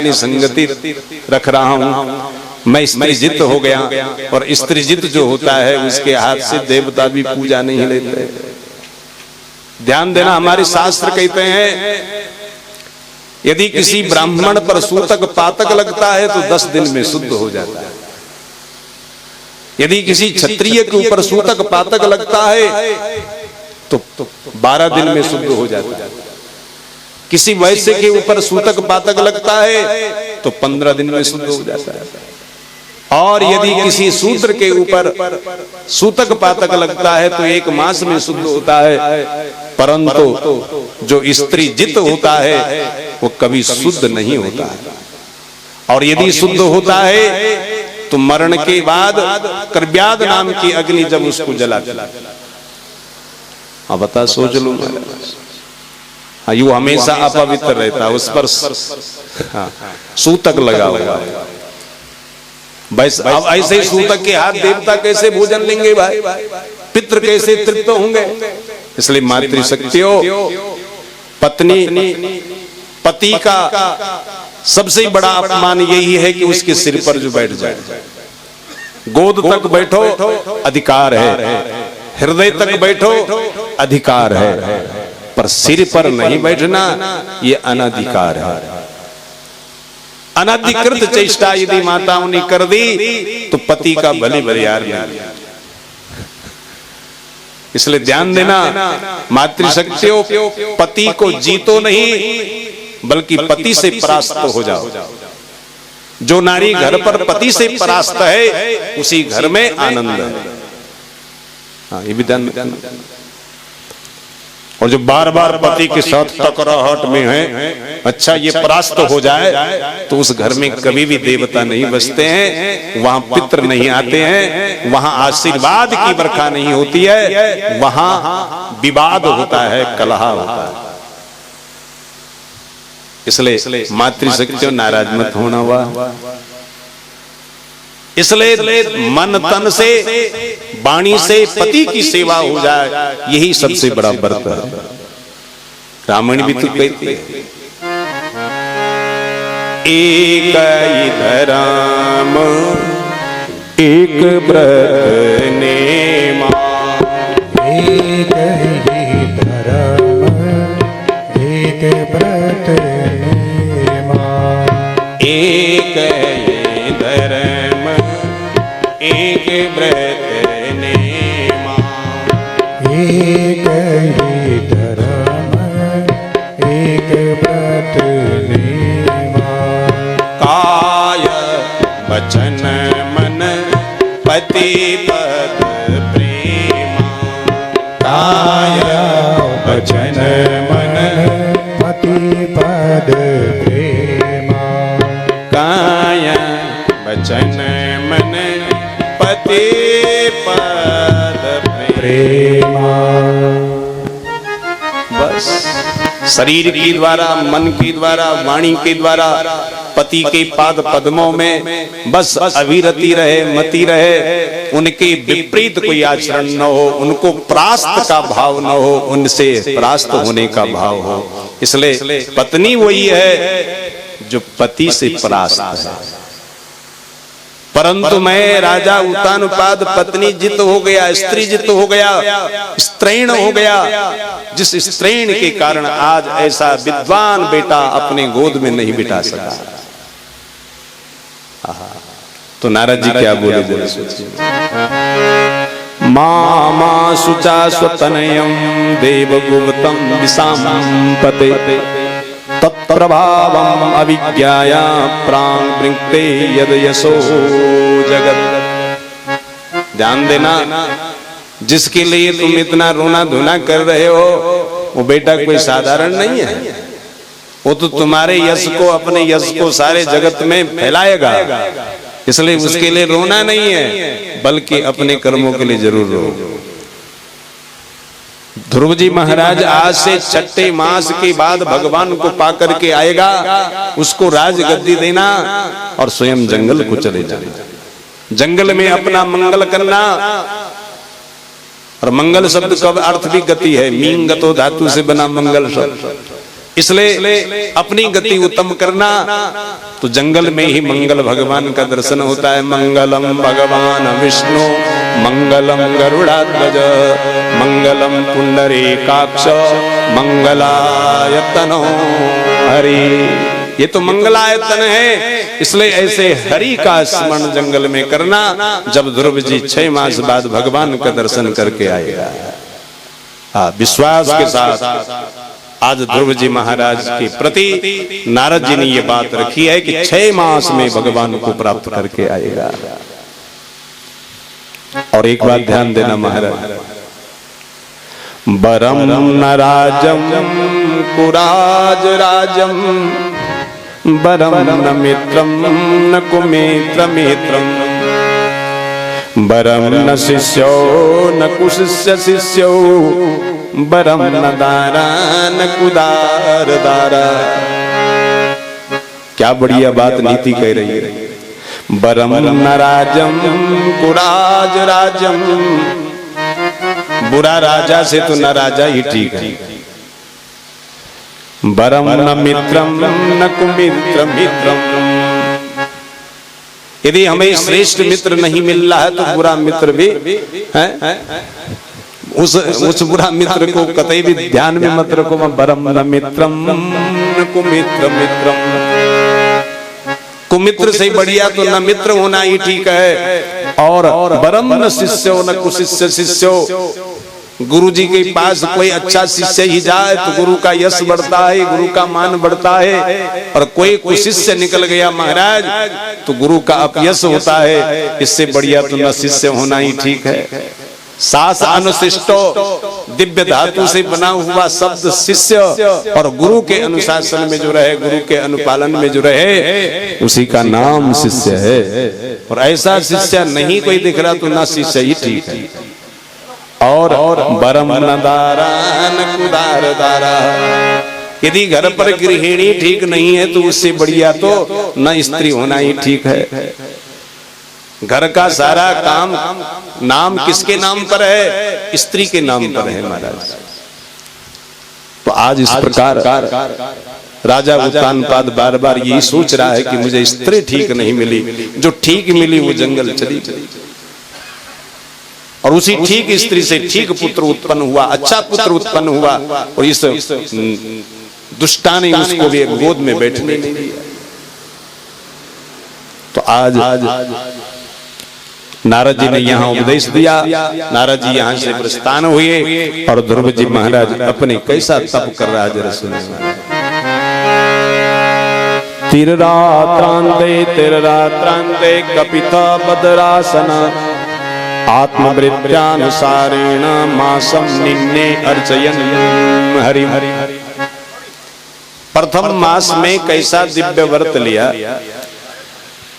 अपनी संगति रख रहा हूँ, मैं स्त्रीजित हो गया। और स्त्रीजित जो होता है उसके हाथ से देवता भी पूजा नहीं लेते। ध्यान देना, हमारे शास्त्र कहते हैं यदि किसी ब्राह्मण पर सूतक पातक लगता है तो 10 दिन में शुद्ध हो जाता है। यदि किसी क्षत्रिय के ऊपर सूतक पातक लगता है तो 12 दिन में शुद्ध हो जाता है। किसी वैश्य के ऊपर सूतक पातक लगता है तो 15 दिन में शुद्ध हो जाता है। और यदि किसी शूद्र के ऊपर सूतक पातक लगता है तो 1 मास में शुद्ध होता है। परंतु जो स्त्रीजित होता है वो कभी शुद्ध नहीं होता है। और यदि शुद्ध होता है तो मरण के बाद कर्व्याद नाम की अग्नि जब उसको जलाती है। अब बता, सोच लो, यू हमेशा अपवित्र रहता है, उस पर सूतक लगा हुआ है। बस अब ऐसे सूतक के हाथ देवता कैसे भोजन लेंगे भाई, पितृ कैसे तृप्त होंगे। इसलिए मातृशक्तियों, पति का सबसे बड़ा अपमान यही है कि उसके सिर पर जो बैठ जाए। गोद तक बैठो अधिकार है, हृदय तक बैठो अधिकार है, पर सिर पर नहीं बैठना ये अनधिकार है। अनधिकृत चेष्टा यदि माताओं ने कर दी तो पति का भले भले यार नहीं। इसलिए ध्यान देना, मातृशक्तियों, पति को जीतो नहीं बल्कि पति से परास्त हो जाओ। जो नारी घर पर पति से परास्त है उसी घर में आनंद है। हाँ, ये भी ध्यान। और जो बार बार पति के साथ टकराहट में है, अच्छा ये परास्त हो जाए तो उस घर में कभी भी देवता नहीं बसते हैं, वहां पितृ नहीं आते हैं, वहां आशीर्वाद की बरखा नहीं होती है, वहां विवाद होता है, कलह होता है। इसलिए मातृशक्तियों नाराज मत होना हुआ। इसलिए मन तन से वाणी से पति की सेवा हो जाए, यही सबसे बड़ा व्रत है। रामायण भी तो कहती है, एक ही धर्म एक व्रत नेमा, एक ही धर्म एक व्रत नेमा, एक ही धर्म एक व्रत नेमा, एक ही धर्म एक व्रत नेमा, काय वचन मन पति पद प्रेमा, काय वचन मन पति पद प्रेमा, काय वचन मन पति पद प्रेमा। बस शरीर के द्वारा, मन के द्वारा, वाणी के द्वारा पति के पाद पद्मों में बस अविरति रहे, मति रहे, उनके विपरीत कोई आचरण न हो, उनको परास्त का भाव न हो, उनसे परास्त होने का भाव हो। इसलिए पत्नी वही है जो पति से परास्त है। परंतु मैं राजा उत्तानपाद पत्नी जित हो गया, स्त्री जित हो गया, स्त्रैण हो गया, जिस स्त्रैण के कारण आज ऐसा विद्वान बेटा अपने गोद में नहीं बिठा सका। तो नारद जी क्या बोले, बोले सोचिए। मामा शुचा स्वतनयम देवगुप्तम विशांपते, तत्प्रभावम अविज्ञाया प्राण वृंक्ते यद यशो जगत। ध्यान देना, जिसके लिए तुम इतना रोना धोना कर रहे हो वो बेटा कोई साधारण नहीं है। वो तो तुम्हारे यश को, अपने यश को सारे जगत में फैलाएगा। इसलिए उसके लिए रोना नहीं है बल्कि अपने कर्मों के लिए जरूर रो। ध्रुव जी महाराज आज से 6ठे मास के बाद भगवान को पाकर के आएगा, उसको राजगद्दी देना और स्वयं जंगल को चले जाना, जंगल में अपना मंगल करना। और मंगल शब्द का अर्थ भी गति है, मींग गतो धातु से बना मंगल शब्द। इसलिए अपनी गति उत्तम करना, तो जंगल में ही मंगल भगवान का दर्शन होता है। मंगलम भगवान विष्णु मंगलम गरुड़ाध्वज मंगलम पुंडरीकाक्ष मंगलायतनो हरि। ये तो मंगलायतन है, इसलिए ऐसे हरि का स्मरण जंगल में करना। जब ध्रुव जी 6 मास बाद भगवान का दर्शन करके आएगा, विश्वास के साथ आज ध्रुव जी महाराज के प्रति नारद जी ने ये बात रखी है कि 6 मास में भगवान को प्राप्त करके आएगा। और एक बात ध्यान देना महाराज, बरम न राजम कुराज राजम बरम न मित्रम न कुमित्र मित्रम बरम न शिष्यो न कुशिष्य शिष्यो बरम न दारा न कुदार दारा। क्या बढ़िया बात नीति कह रही है। बरम न राजम कुराज राजम, बुरा राजा से तो न राजा ही ठीक है। बरम न मित्रम न कुमित्र मित्रम, यदि हमें श्रेष्ठ मित्र नहीं मिल रहा है तो बुरा मित्र भी है, उस बुरा मित्र को कतई भी ध्यान में मत रखो। बरम न मित्रम न कुमित्र मित्रम, कुमित्र से बढ़िया तो न मित्र होना ही ठीक है। और बरम न शिष्यो न कुशिष्य शिष्यो, गुरु जी के पास कोई अच्छा शिष्य ही जाए तो गुरु का यश बढ़ता है, गुरु का मान बढ़ता है। और कोई कुशिष्य निकल गया महाराज तो गुरु का अपयश होता है। इससे बढ़िया तो न शिष्य होना ही ठीक है। सास अनुशिष्टो, दिव्य धातु से बना हुआ शब्द शिष्य, और गुरु के अनुशासन में जो रहे, गुरु के अनुपालन में जो रहे, उसी का नाम शिष्य है। और ऐसा शिष्य नहीं कोई दिख रहा तो ना शिष्य ही ठीक है। और बरम न दारा न कुदार दारा, यदि घर पर गृहिणी ठीक नहीं है तो उससे बढ़िया तो न स्त्री होना ही ठीक है। घर का सारा काम नाम किसके नाम पर है? स्त्री के नाम पर है महाराज। तो आज इस प्रकार राजा उत्तानपाद बार बार यही सोच रहा है कि मुझे स्त्री ठीक नहीं मिली, जो ठीक मिली वो जंगल चली गई। और उसी ठीक स्त्री से ठीक पुत्र उत्पन्न हुआ, अच्छा पुत्र उत्पन्न हुआ। और इस दुष्टा ने उसको भी गोद में बैठने नहीं दिया। तो आज नारद जी ने यहाँ उपदेश दिया। नारद जी यहाँ से प्रस्थान हुए और ध्रुव जी महाराज अपने कैसा तप कर रहा है जरा सुनिए। तिररात्रांते कपिता बदरासन आत्मवृत्यानुसारेण मासम निन्ने अर्चयन हरि हरि। प्रथम मास में कैसा दिव्य व्रत लिया।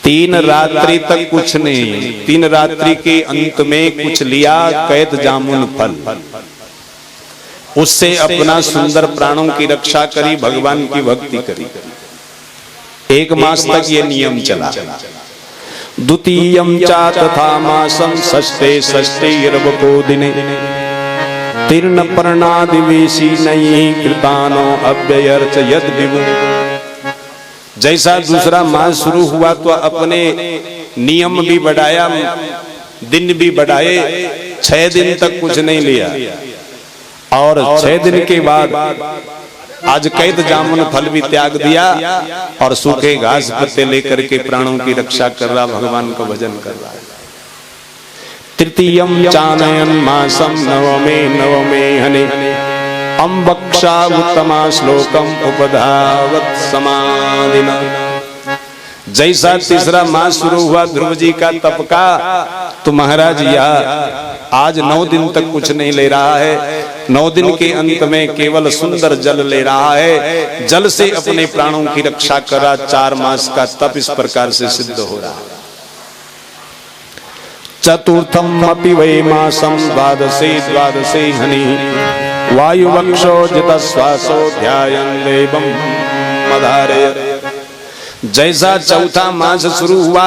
3 रात्रि तक कुछ नहीं, 3 रात्रि के अंत में कुछ लिया कैत जामुन फल, उससे अपना सुंदर प्राणों की रक्षा करी, भगवान की भक्ति करी। 1 मास तक ये नियम चला। द्वितीयं च तथा मासं षष्ठे षष्ठीर्वको दिने तीर्ण पर्णादिवेशी नहीं कृतानो अव्ययर्च यद विभु। जैसा दूसरा मास शुरू हुआ तो अपने नियम भी बढ़ाया, दिन भी बढ़ाए। 6 दिन तक कुछ नहीं लिया और 6 दिन के बाद आज कैद जामुन फल भी त्याग दिया और सूखे घास पत्ते लेकर के प्राणों की रक्षा कर रहा, भगवान का भजन कर रहा है। तृतीयम चानयन मासम नवमे हने अम्बक्षा उत्तमा श्लोकम उपधावत समाधिना। जैसा तीसरा मास शुरू हुआ ध्रुव जी का तप का, तो महाराज यह आज 9 दिन तक कुछ नहीं ले रहा है। 9 दिन के अंत में केवल सुंदर जल ले रहा है। जल से अपने प्राणों की रक्षा कर रहा। 4 मास का तप इस प्रकार से सिद्ध हो रहा है। चतुर्थम अपि वै मासम द्वादशे हनि वायुवक्षो जित श्वासो ध्यायन् देवं मधारय। जैसा चौथा मास शुरू हुआ,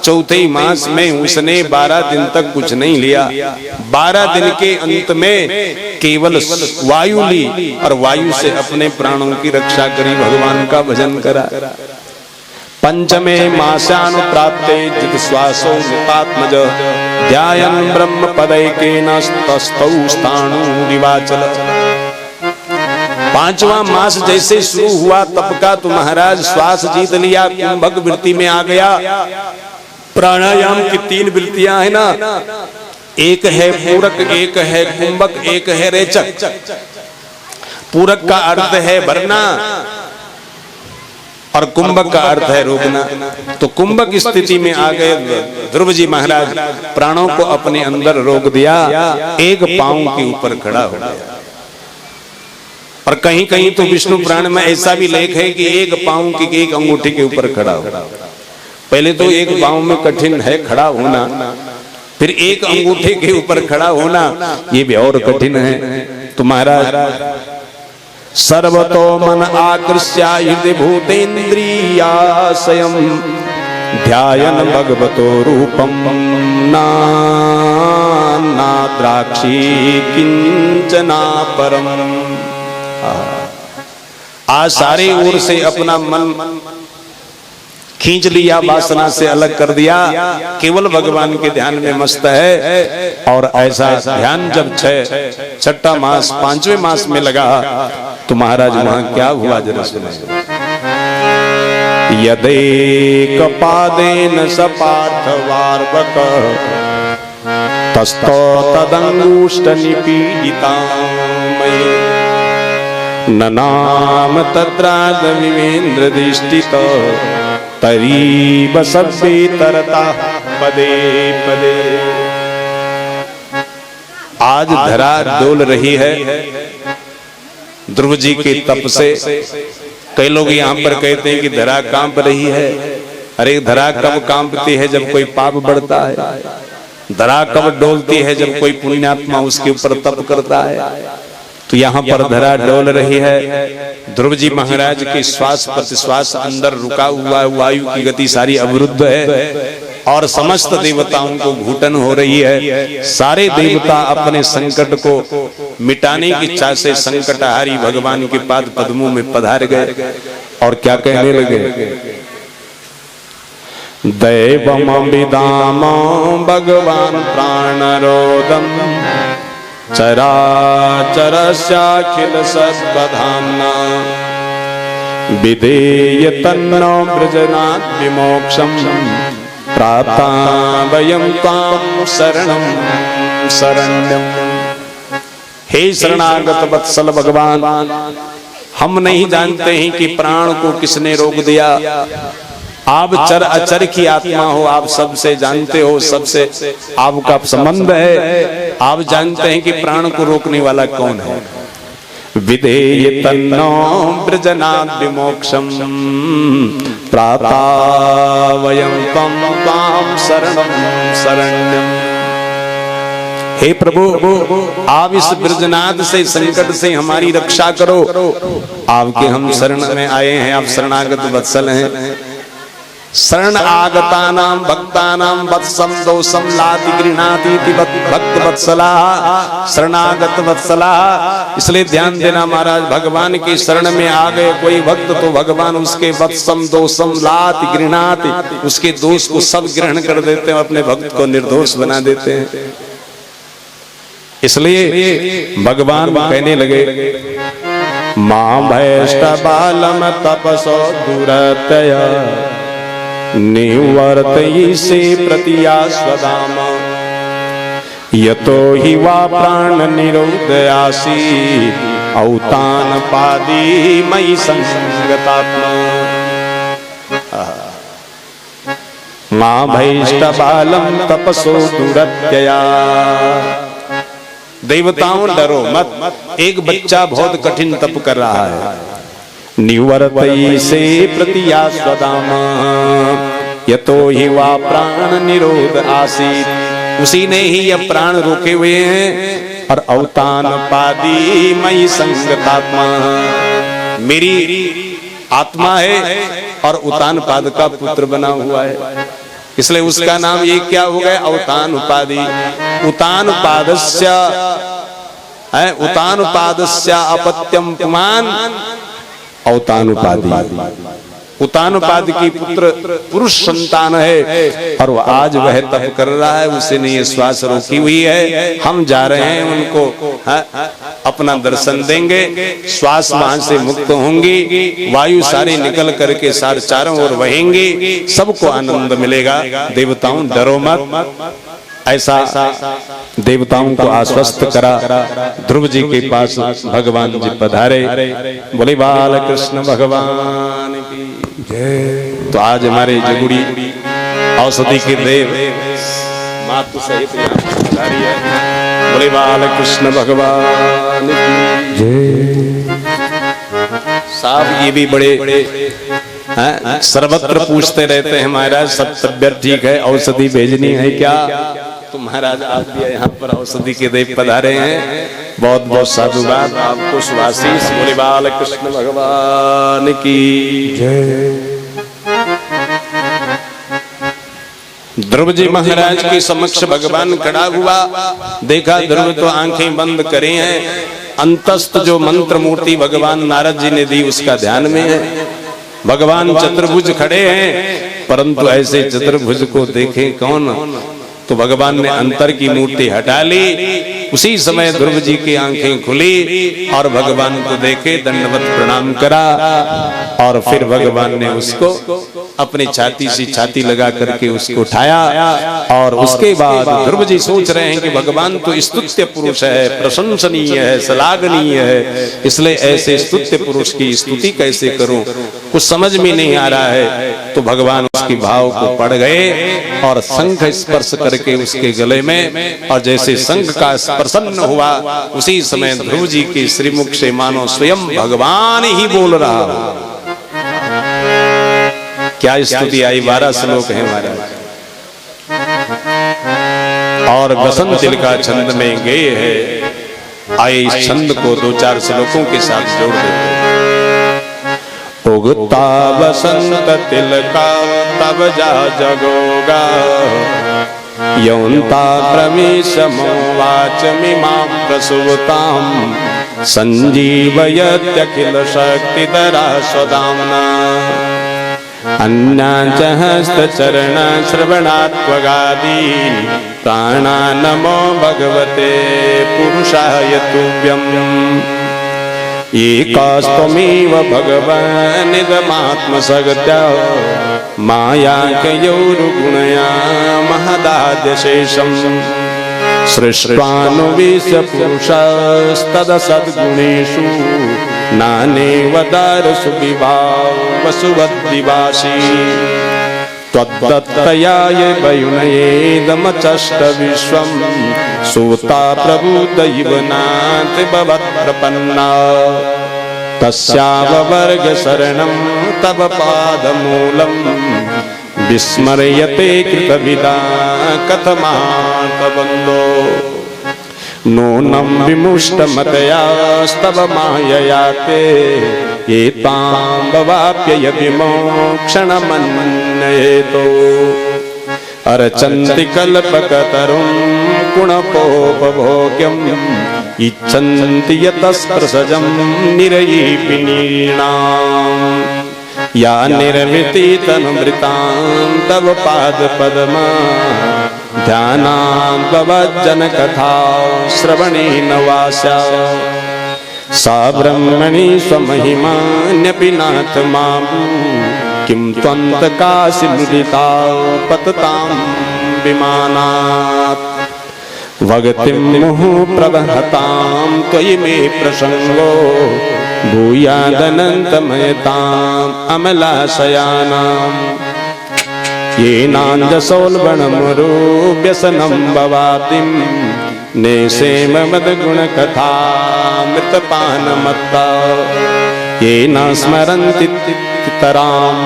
चौथे मास में उसने 12 दिन तक कुछ नहीं लिया। 12 दिन के अंत में केवल वायु ली और वायु से अपने प्राणों की रक्षा करी, भगवान का भजन करा। पंचमे मासानुप्राप्ते जित श्वासो निपात्मज ध्यायन् ब्रह्म पदैकेन तस्थौ स्थाणुरिवाचल। पांचवा मास जैसे शुरू हुआ तब का तो महाराज श्वास जीत लिया, कुंभक वृत्ति में आ गया। प्राणायाम की 3 वृत्तियां है ना, एक है पूरक, एक है कुंभक, एक है रेचक। पूरक का अर्थ है भरना और कुंभक का अर्थ है रोकना। तो कुंभक स्थिति में आ गए ध्रुव जी महाराज, प्राणों को अपने अंदर रोक दिया, एक पांव के ऊपर खड़ा हो गया। और कहीं कहीं तो विष्णु पुराण में ऐसा भी लेख है कि एक पांव की एक अंगूठी के ऊपर खड़ा हो। पहले तो एक पांव में कठिन है खड़ा होना, फिर एक अंगूठे के ऊपर खड़ा होना ये भी और कठिन है। तो महाराज सर्वतो मन आकृष्य हृदय भूतेन्द्रियाशयम् ध्यायन् भगवतो रूपम नाद्राक्षी किंचना परम। आज सारे ओर से अपना मन खींच लिया, वासना से अलग कर दिया, केवल भगवान के ध्यान में मस्त है। और ऐसा ध्यान जब छठा मास 5वें मास में लगा तो महाराज वहां क्या हुआ जरा सुने। यदेक पादेन सपार्थ वार्वक तस्तो तदंगुष्ठ निपीडितामये ननाम तद्राज विवेन्द्र दृष्टित तरीब सबे तरता पदे पदे। आज धरा डोल रही है ध्रुव जी के तप से। कई लोग यहाँ पर कहते हैं कि धरा कांप रही है। अरे धरा कब कांपती है? जब कोई पाप बढ़ता है। धरा कब डोलती है? जब कोई पुण्यात्मा उसके ऊपर तप करता है। तो यहाँ पर धरा डोल रही है। ध्रुव जी महाराज के श्वास प्रतिश्वास अंदर रुका हुआ है, वायु की गति सारी अवरुद्ध है और समस्त देवताओं को घुटन हो रही है। सारे देवता अपने संकट को मिटाने की इच्छा से संकटहारी भगवान के पाद पद्मों में पधार गए और क्या कहने लगे। दैवमभिधाम भगवान प्राणरोदम चराचरस्याखिल सत्पधाम्ना विधेय तन्नो बृजनात् विमोक्षम प्राप्ता वयं त्वां शरणं शरण्यं। हे शरणागत वत्सल भगवान, हम नहीं जानते हैं कि प्राण को किसने रोक दिया। आप चर अचर की आत्मा हो, आप सबसे जानते हो, सबसे आपका संबंध है। आप जानते हैं कि प्राण को रोकने वाला कौन है। विधेय तन्नो बृजनात् विमोक्षम प्राप्ता वयं त्वां शरणं शरण्यं। हे प्रभु, आप इस ब्रजनाथ से संकट से हमारी रक्षा करो। आपके हम शरण में आए हैं, आप शरणागत वत्सल हैं। शरण आगतानां भक्तानां वत्सं दोषं लाति गृह्णाति भक्त वत्सला। शरणागत वत्सला, इसलिए ध्यान देना महाराज, भगवान की शरण में आ गए कोई भक्त तो भगवान उसके वत्सं दोषं लाति गृह्णाति, उसके दोष को सब ग्रहण कर देते हैं, अपने भक्त को निर्दोष बना देते हैं। इसलिए भगवान कहने लगे मां भैष्टबालम तपसो दुरतया निवर्तयिषे प्रतियास्वदाम यतो हि वा प्राण निरोधयासि औतान पादी मयि संगतात्मा। मां भैष्टबालम तपसो दुरत्यया। देवताओं डरो मत, एक बच्चा बहुत कठिन तप कर रहा है। निवर्तयिषे प्रतियास्वदाम यतो हि वा प्राण निरोध आसीत्, उसी ने ही यह प्राण रोके हुए हैं। और अवतान पादी मयि संगतात्मा, मेरी आत्मा है और उतान पाद का पुत्र बना हुआ है, इसलिए उसका नाम ये क्या हो गया, अवतान उपाधि। उतान पादस्य है उतानुपादस्य अपत्यम पुमान औतानुपादी। उतानुपाद की पुत्र पुरुष संतान है और वो आज वह तप कर रहा है, उसे ने ये श्वास रोकी हुई है। हम जा रहे हैं उनको अपना दर्शन देंगे, श्वास वहां से मुक्त होंगी, वायु सारी निकल करके सारे चारों ओर बहेंगी, सबको आनंद मिलेगा। देवताओं डरो मत, ऐसा देवताओं को आश्वस्त करा। ध्रुव जी के पास भगवान जी पधारे, बोले बाल कृष्ण भगवान की जय। तो आज हमारे जगुड़ी औषधि के देव मातु सहित पधारी है, बोले बाल कृष्ण भगवान की जय। साहब ये भी बड़े सर्वत्र पूछते रहते हैं, महाराज सब तबियत ठीक है, औषधि भेजनी है क्या? तो महाराज आज भी यहाँ पर औषधि के देव पधारे हैं, बहुत बहुत साधुवाद आपको, सुभाशीष। बोले बाल कृष्ण भगवान की जय। ध्रुव जी महाराज के समक्ष भगवान खड़ा हुआ, देखा ध्रुव तो आंखें बंद करे हैं, अंतस्थ जो मंत्र मूर्ति भगवान नारद जी ने दी उसका ध्यान में है। भगवान चतुर्भुज खड़े हैं, परंतु ऐसे चतुर्भुज को देखे कौन? तो भगवान ने अंतर की मूर्ति हटा ली। उसी समय ध्रुव जी की आंखें खुली और भगवान को देखे, दंडवत प्रणाम करा और फिर भगवान ने उसको अपनी छाती से छाती लगा करके उसको उठाया। और उसके बाद ध्रुव जी सोच रहे हैं कि भगवान तो स्तुत्य पुरुष है, प्रशंसनीय है, श्लाघनीय है, इसलिए ऐसे स्तुत्य पुरुष की स्तुति कैसे करूं, कुछ समझ में नहीं आ रहा है। तो भगवान उसके भाव को पढ़ गए और शंख स्पर्श करके उसके गले में, और जैसे शंख का प्रसन्न हुआ उसी समय ध्रुव जी के श्रीमुख से मानो स्वयं भगवान ही बोल रहा हो। क्या स्तुति आई, 12 श्लोक है महाराज। और बसंत तिल का छंद में गेय है, आए इस छंद को 2-4 श्लोकों के साथ जोड़ देते हैं। उगता बसंत तिल का तब जा जगोगा, यौनता प्रवेशमो वाचमिमां प्रसूतां, संजीवयत्यखिल शक्तिधरा स्वधाम्ना। अन्याच हस्तचरण श्रवणात्वगादीन् प्राणा नमो भगवते पुरुषाय तुभ्यम्। एकास्त्वमेव भगवानिदमात्मसगत्या, मायाकयोरुगुणया महदाद्यशेषम्। सृष्ट्वानुवेश्य पुरुषस्तदसद्गुणेषु, नानेवदारसु विभाव वसुवद्दिवासी। त्वद्दत्तयाय वयुनयेदमचष्ट विश्वम्, सूता प्रभूत इव नाथ भवत्प्रपन्ना। तस्याववर्ग शरणं तव पादमूलम्, विस्मर्यते कृतविदा कथमार्तबन्धो। नूनं विमुष्टमतयास्तव मायया ते, एतां भवाप्य विमोक्षणमन्येतो। अर्चन्ति कल्पकतरुं गुणपोपभोग्यम्, इच्छन्ति यतस्प्रसजं निरयीपिनीणाम्। या निर्वृतितनुमृतां तव पादपद्मा, ध्यानां भवज्जनकथा श्रवणेन वाचा। सा ब्रह्मणि स्वमहिमान्यपि नाथ मामु, किं त्वन्तकाशिमुदिता पततां विमानात्। भगतिं मुहुः प्रवहतां त्वयि मे प्रसंगो, भूयादनन्तमयताम् अमलाशयानाम्। येनाञ्जसौल्बणमुरुव्यसनं भवातिं, नेसेम मद्गुणकथामृतपानमत्ता। येन स्मरन्ति तरां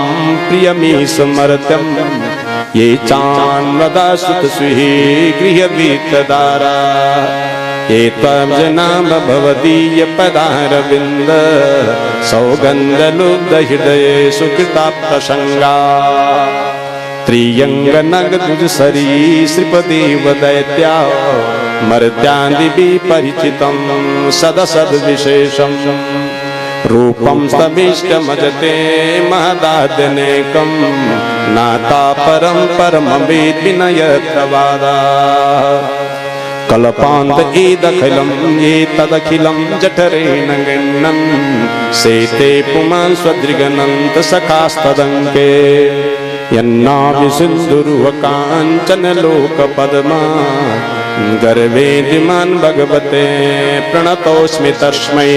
प्रियमीशमर्त्यम्, ये चान्वदासुतसुः गृहवीतदारा। एतज्जनाम भवदीयपदारविन्द, सौगन्धलुब्धहृदये सुकृताप्रसङ्गा। त्रियङ्गनगदुजसरीसृपदेव दैत्या, मर्त्यादि विपरिचितं सदसद विशेषं रूपं स्तभिष्टमजते महदाद्यनेकं नाता परं परमवेद विनयत्रवादा कल्पान्त एदखिलं एतदखिलं जठरेण गृह्णन् सेते पुमान् स्वदृगनन्त सखास्तदङ्के यन्नाभिसिन्धुरुवकाञ्चन लोकपद्मा गर्वेदिमान् भगवते प्रणतोऽस्मि तस्मै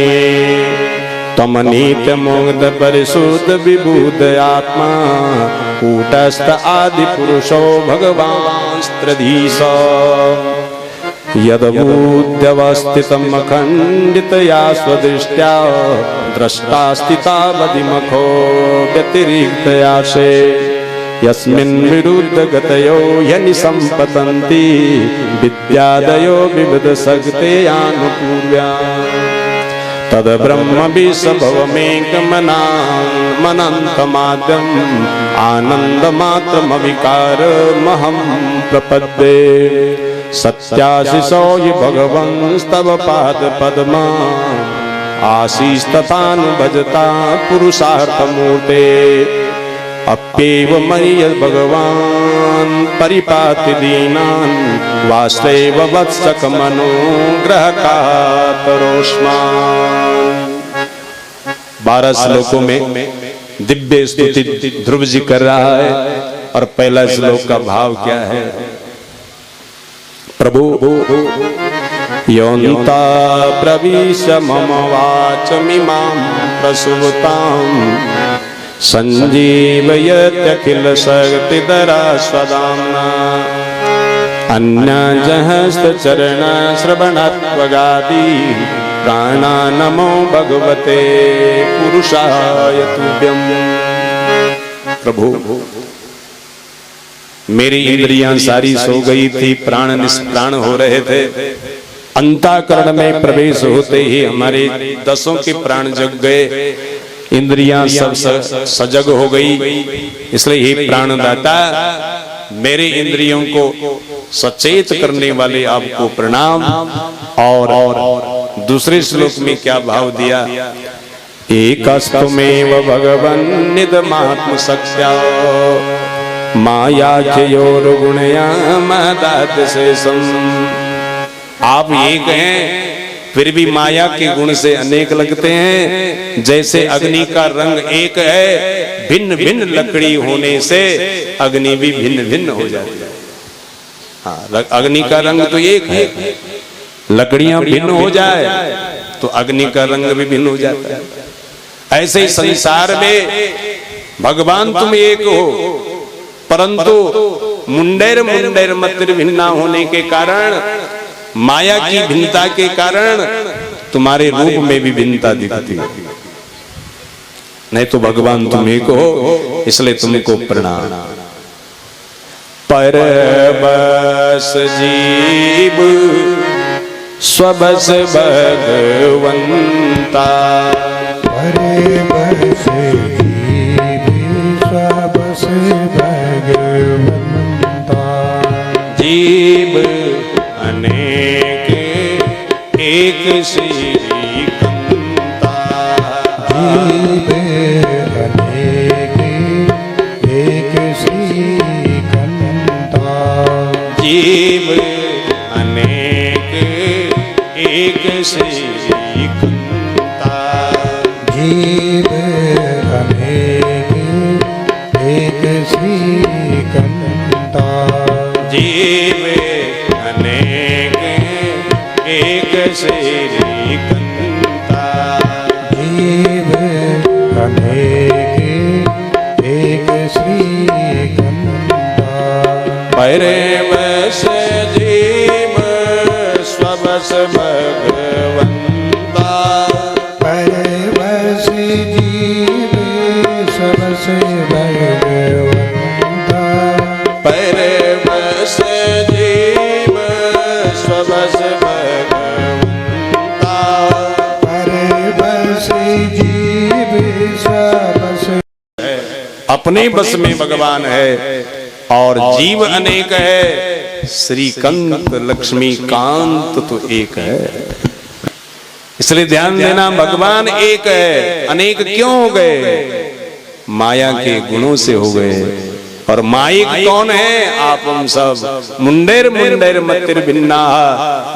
त्वमनीत्यमुग्ध परिशुद्ध विबुध आत्मा कूटस्थ आदिपुरुषो भगवांस्त्रधीश यदबुद्ध्यवस्थितम् अखण्डितया स्वदृष्ट्या द्रष्टास्तितावधिमखो व्यतिरिक्तया से यस्मिन् विरुद्धगतयो यनि सम्पतन्ति विद्यादयो विविधशक्तेयानुपूर्व्या तद्ब्रह्म विसभवमेकमनामनन्तमाद्यम् आनन्दमात्रमविकारमहं प्रपद्ये सत्याशिषो हि भगवंस्तव पादपद्मा आशीस्तथानुभजता पुरुषार्थमूर्ते अप्येव मयि भगवान् परिपाति दीनान् वासुदेव वत्सकमनोग्रहकातरोष्मान्। 12 श्लोकों में दिव्य स्तुति ध्रुव जी कर रहा है और पहला श्लोक का भाव क्या है? प्रभु योऽन्ता प्रविश मम वाचमिमां प्रसुप्ताम् संजीवयत्यखिल शक्तिधरा स्वधाम्ना अन्यजहस्तचरण श्रवणत्वगादि प्राणा नमो भगवते पुरुषाय तुभ्यम्। प्रभु मेरी इंद्रियां सारी सो गई थी, प्राण निष्प्राण हो रहे थे। अंतःकरण में प्रवेश होते ही हमारे 10 के प्राण जग गए, इंद्रियां सब सजग हो गई। इसलिए हे प्राणदाता, मेरे इंद्रियों को सचेत करने वाले आपको प्रणाम। और दूसरे श्लोक में क्या भाव दिया? एकस्तुमेव भगवन् निदमात्म सख्या माया चयोर्गुणया महदाद्यशेषम्। आप एक हैं, फिर भी माया के गुण से अनेक लगते हैं। जैसे अग्नि का रंग एक है, भिन्न भिन्न लकड़ी होने से अग्नि भी भिन्न भिन्न हो जाती है। हाँ, अग्नि का रंग तो एक है, लकड़ियां भिन्न हो जाए तो अग्नि का रंग भी भिन्न हो जाता है। ऐसे ही संसार में भगवान तुम एक हो, परंतु मुंडेर मुंडेर मतिर भिन्ना होने के कारण, माया की भिन्नता के कारण तुम्हारे रूप में भी भिन्नता दिखती है। नहीं तो भगवान तुम एक हो, इसलिए तुमको प्रणाम। परबस जीव स्वबस भगवंता, परबस जीव स्वबस भगवंता। जीव अनेक एक श्रीकंता, जीव अनेक एक श्रीकंता। जीव अनेक एक श्रीकंता। जीव अनेक एक श्रीकंता। जीव अनेक एक श्रीकंता। जीव अनेक एक श्रीकंता। परबस जीव स्वबस भगवंता, परबस जीव स्वबस भगवंता। परबस जीव स्वबस भगवंता। परबस जीव स्वबस। अपने बस में भगवान है और जीव अनेक है, श्रीकांत लक्ष्मी कांत तो एक है। इसलिए ध्यान देना, भगवान एक है, अनेक क्यों हो गए? माया के गुणों से हो गए। और माइक कौन है? आप हम सब। मुंडेर मुंडेर मतिर भिन्ना,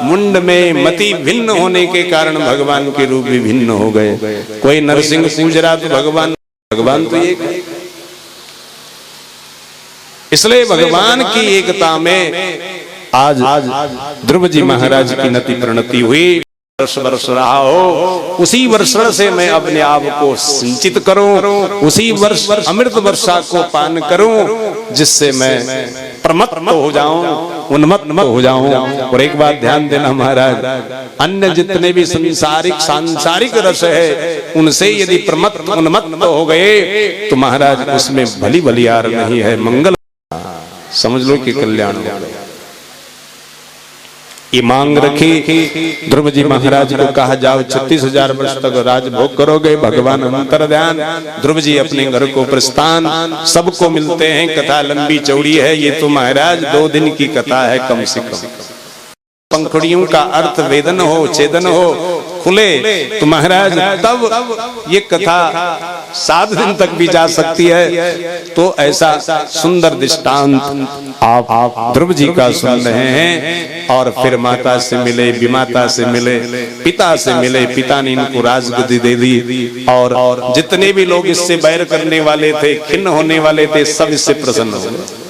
मुंड में मति भिन्न होने के कारण भगवान के रूप भी भिन्न हो गए। कोई नरसिंह पूज रहा तो भगवान तो एक है। इसलिए भगवान की एकता में आज ध्रुव जी महाराज की नति प्रणति हुई। वर्ष रहा हो, उसी वर्ष से मैं अपने आप को सिंचित करूं, उसी वर्ष अमृत वर्षा को पान करूं, जिससे मैं प्रमत्त हो जाऊं, उन्मत्त हो जाऊं। और एक बात ध्यान देना महाराज, अन्य जितने भी सांसारिक रस है, उनसे यदि प्रमत्त उन्मत्त हो गए तो महाराज उसमें भली भलियार नहीं है, मंगल समझ लो कि कल्याण हो गया। ये मांग रखी ध्रुव जी महाराज को, कहा जाओ 36,000 वर्ष तक राजभोग करोगे। भगवान अंतर ध्यान, ध्रुव जी अपने घर को प्रस्थान, सबको मिलते हैं। कथा लंबी चौड़ी है, ये तो महाराज 2 दिन की कथा है कम से कम। पंखुड़ियों का अर्थ वेदन हो, छेदन हो, खुले तो महाराज तब ये कथा 7 दिन तक भी जा सकती है। तो ऐसा सुंदर दृष्टांत आप ध्रुव जी का सुन रहे हैं। और फिर माता से मिले, विमाता से मिले, पिता से मिले, पिता ने इनको राजगद्दी दे दी। और जितने भी लोग इससे बैर करने वाले थे, खिन्न होने वाले थे, सब इससे प्रसन्न हो गए।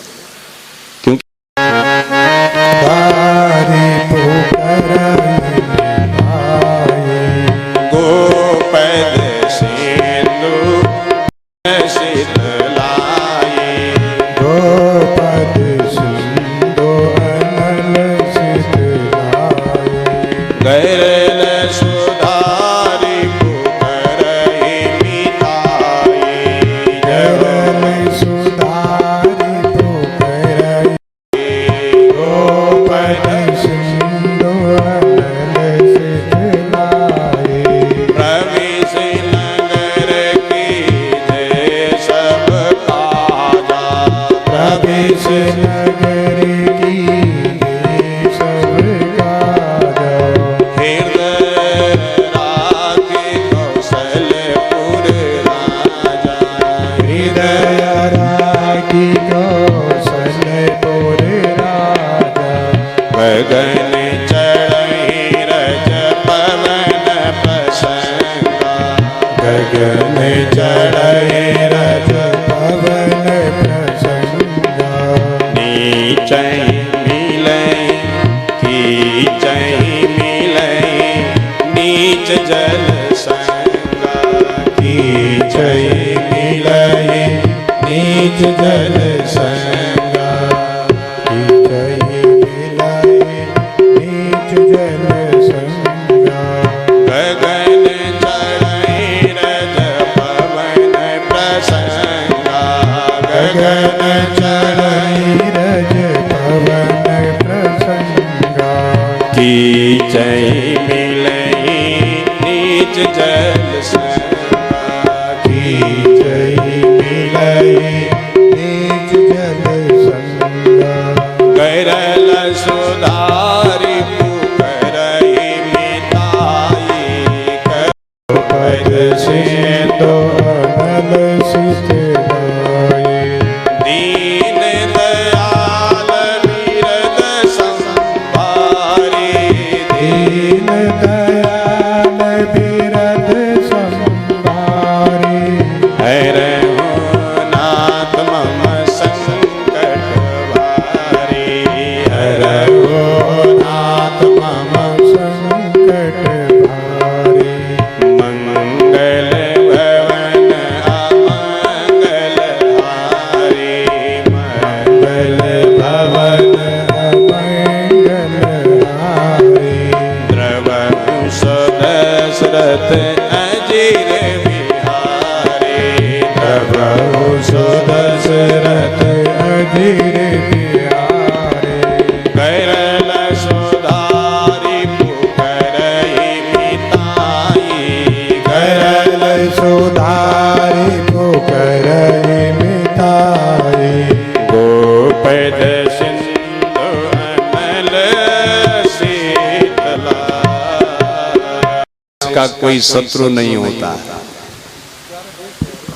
उसका कोई शत्रु नहीं होता।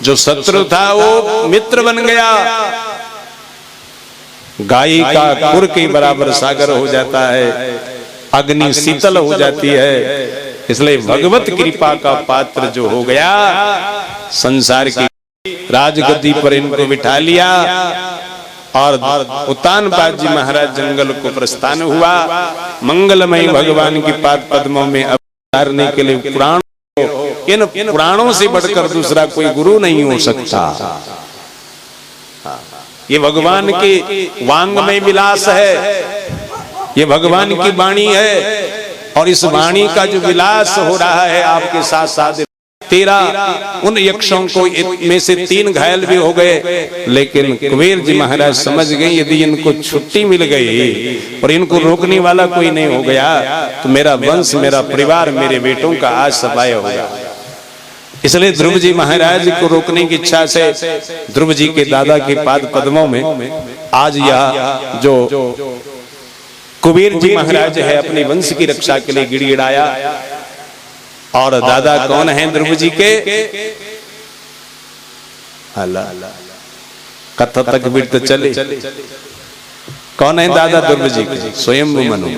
जो शत्रु था वो मित्र बन गया। गाय का कुर के बराबर सागर हो जाता है, अग्नि शीतल हो जाती है। इसलिए भगवत कृपा का पात्र जो हो गया, संसार की राजगद्दी पर इनको बिठा लिया और उत्तानपाद जी महाराज जंगल को प्रस्थान हुआ। मंगलमय भगवान की पाद पद्मों में अवतारने के लिए पुराण, इन पुराणों से बढ़कर दूसरा कोई गुरु नहीं हो सकता। ये भगवान के वांग में विलास है, ये भगवान की वाणी है। और इस वाणी का जो विलास हो रहा है आपके साथ साथ 13 उन यक्षों को में से 3 घायल भी हो गए। लेकिन कुबेर जी महाराज समझ गए यदि इनको छुट्टी मिल गई और इनको रोकने वाला कोई नहीं हो गया तो मेरा वंश, मेरा परिवार, मेरे बेटों का आज सफाया होगा। इसलिए ध्रुव जी महाराज को रोकने की इच्छा से ध्रुव जी के दादा के पाद पद्मों में आज यह जो कुबेर जी महाराज है अपने वंश की रक्षा के लिए गिड़गिड़ाया। और दादा कौन है ध्रुव जी के? कथा तक बिरत चले। कौन है दादा ध्रुव जी के? स्वयं मनु।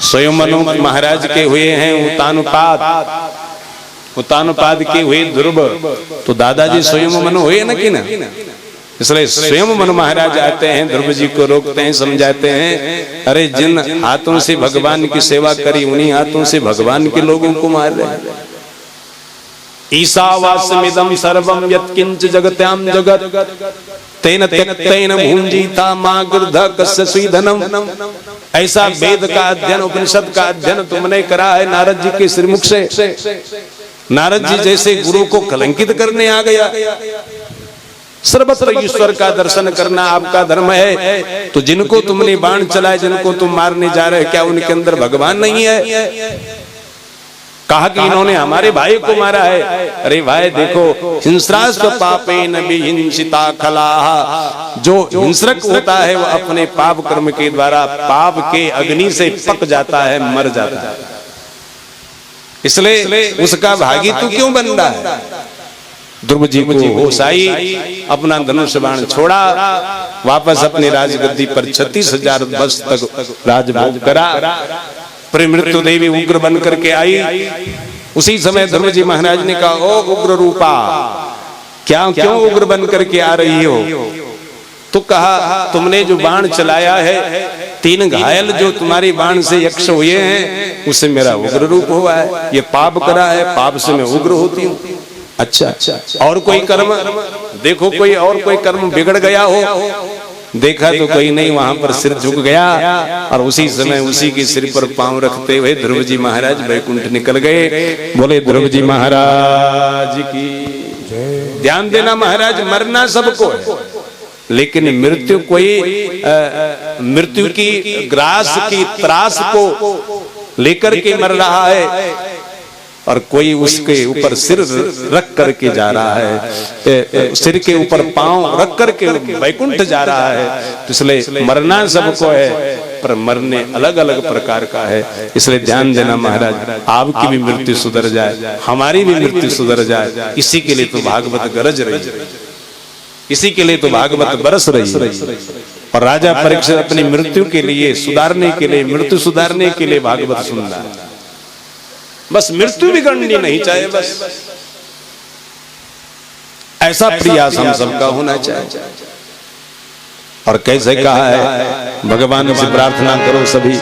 स्वयं मनु महाराज के हुए हैं उत्तानपाद, उत्तानपाद के हुए ध्रुव, तो दादाजी स्वयं मनु हुए ना कि ना? इसलिए स्वयं मनु महाराज आते हैं, ध्रुव जी को रोकते हैं, समझाते हैं अरे जिन हाथों से भगवान की सेवा करी उन्हीं हाथों से भगवान के लोगों को मार रहे हैं। ईशावास्यमिदं सर्वं यत्किंच जगत्याम जगत तेन त्यक्तेन भुंजीता मा गृध्र कस्य स्वीधनम। ऐसा वेद का अध्ययन, उपनिषद का अध्ययन तुमने करा है नारद जी के श्रीमुख से। नारद जी जैसे गुरु को कलंकित करने आ गया। सर्वत्र ईश्वर का दर्शन करना आपका धर्म है, तो जिनको तुमने बाण चलाए, जिनको तुम मारने जा रहे, क्या उनके अंदर भगवान नहीं है? कहा कि इन्होंने हमारे भाई को मारा है। अरे भाई देखो, हिंस्रास्व पापेन विहिंसिता खलाः। जो हिंसक होता है वो अपने पाप कर्म के द्वारा पाप के अग्नि से पक जाता है, मर जाता है। इसलिए उसका भागी तू क्यों बन रहा है? ध्रुव जी को होश आई, अपना धनुष बाण छोड़ा, वापस अपनी राजगद्दी पर 36,000 वर्ष तक राजभोग करा। फिर मृत्यु देवी उग्र बन करके आई। उसी समय ध्रुव जी महाराज ने कहा, ओ उग्र रूपा, क्यों उग्र बन करके आ रही हो? तो कहा तुमने जो बाण चलाया है, 3 घायल जो तुम्हारी बाण से यक्ष हुए हैं, उससे मेरा उग्र रूप हुआ है। ये पाप करा है, पाप से मैं उग्र होती हूँ। अच्छा, और कोई कर्म देखो, कोई और कोई कर्म बिगड़ गया हो? देखा तो कोई नहीं, वहां पर सिर झुक गया और उसी समय उसी के सिर पर पांव रखते हुए ध्रुव जी महाराज वैकुंठ निकल गए। बोले ध्रुव जी महाराज की। ध्यान देना महाराज, मरना सबको है, लेकिन मृत्यु कोई मृत्यु की ग्रास की त्रास को लेकर के मर रहा है और कोई उसके ऊपर सिर रख करके जा रहा है, सिर के ऊपर पांव रख करके वैकुंठ जा रहा है। तो इसलिए मरना सबको है, पर मरने अलग अलग प्रकार का है। इसलिए ध्यान देना महाराज, आपकी भी मृत्यु सुधर जाए, हमारी भी मृत्यु सुधर जाए, इसी के लिए तो भागवत गरज रही है, इसी के लिए तो भागवत बरस रही है। और राजा परीक्षित अपनी मृत्यु के लिए सुधारने के लिए, मृत्यु सुधारने के लिए भागवत सुन रहा है। बस मृत्यु बिगड़नी नहीं चाहिए, बस ऐसा प्रयास हम सबका होना चाहिए। और कैसे कहा है, भगवान से प्रार्थना करो सभी,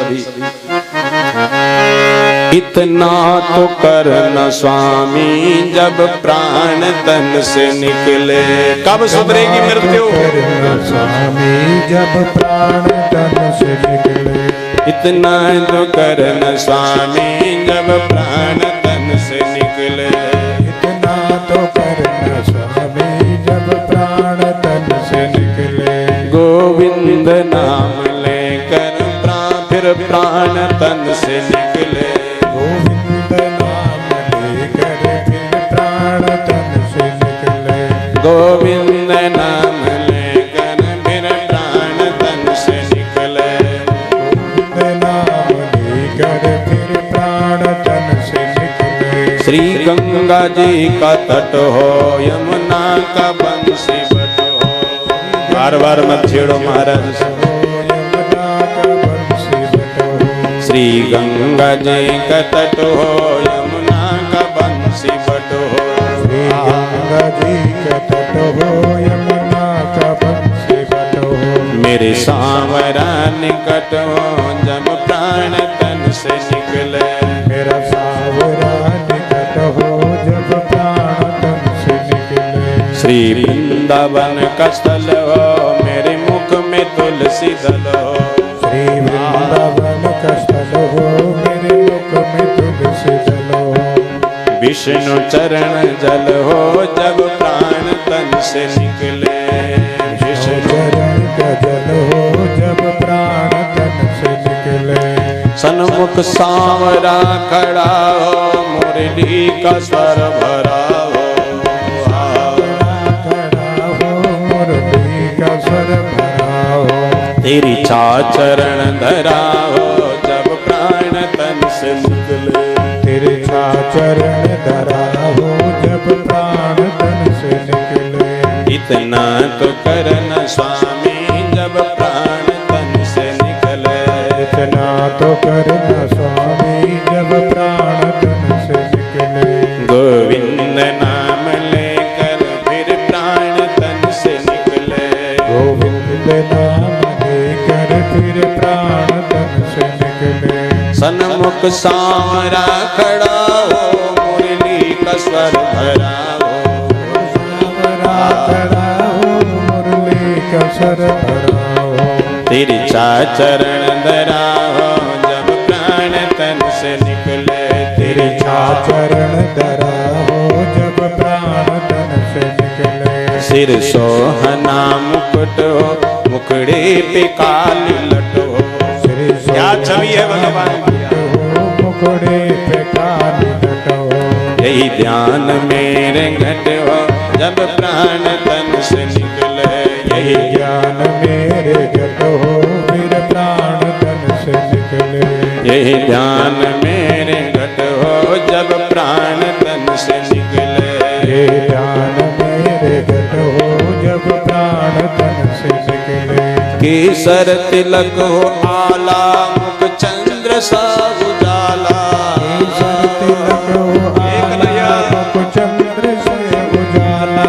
इतना तो करना स्वामी जब प्राण तन से निकले। कब सुधरेगी मृत्यु? स्वामी जब प्राण तन से निकले। इतना तो करना स्वामी जब प्राण तन से निकले। इतना तो करना स्वामी जब प्राण तन से निकले। गोविंद नाम लेकर फिर प्राण तन से निकले। गोविंद नाम लेकर फिर प्राण तन से निकले। गोविंद नाम लेकर फिर प्राण तन से निकले। गोविंद नाम लेकर फिर प्राण तन से निकले। गंगा जी का तट हो, यमुना का बंसी बट हो। बार बार मत छेड़ो महाराज। यमुना का बंसी बट हो। श्री गंगा जी का तट हो, यमुना का बंसी बट हो। श्री गंगा जी का तट हो, यमुना का बंसी बट हो। मेरे सांवरा निकट हो, जब प्राण तन से निकले। मेरा सांवरा निकट हो, जब प्राण तन से निकले। श्री वृंदावन का स्थल हो, मेरे मुख में तुलसी दल हो। श्री वृंदावन का स्थल हो, मेरे मुख में तुलसी दल हो। विष्णु चरण जल हो, जब प्राण तन से निकले। विष्णु चरण का जल हो, जब प्राण तन से निकले। सन्मुख सांवरा खड़ा हो, मुरली का स्वर भरा हो। खड़ा हो, मुरली का स्वर भरा हो। तेरी चरण धरा हो, जब प्राण तन से निकले। तेरे चरण धरा हो, जब प्राण तन से निकले। इतना तो करना स्वामी, जब प्राण तन से निकले। इतना तो करना स्वामी, जब प्राण तन से निकले। गोविंद नाम लेकर फिर प्राण तन से निकले। गोविंद नाम लेकर फिर प्राण तन से निकले। सन्मुख सांवरा खड़ा हो, मुरली का स्वर भरा हो। सांवरा खड़ा हो, मुरली का स्वर भरा हो। तेरी चरण धरा हो, जब प्राण तन से निकले। तेरे चरण धरा हो, जब प्राण तन से निकले। सिर सोहना मुकुट हो, मुखड़े पे काली लट हो। क्या छवि है भगवान की। मुखड़े पे काली लट हो। यही ध्यान मेरे घट हो, जब प्राण तन से निकले। यही ज्ञान मेरे घट हो, फिर प्राण तन से निकले। यही ध्यान मेरे घट हो, जब प्राण तन से निकले। ये ज्ञान मेरे घट हो, जब प्राण तन से निकले। केसर तिलक हो आला, मुख चंद्र सा उजाला। केसर तिलक हो आला, मुख चंद्र से उजाला।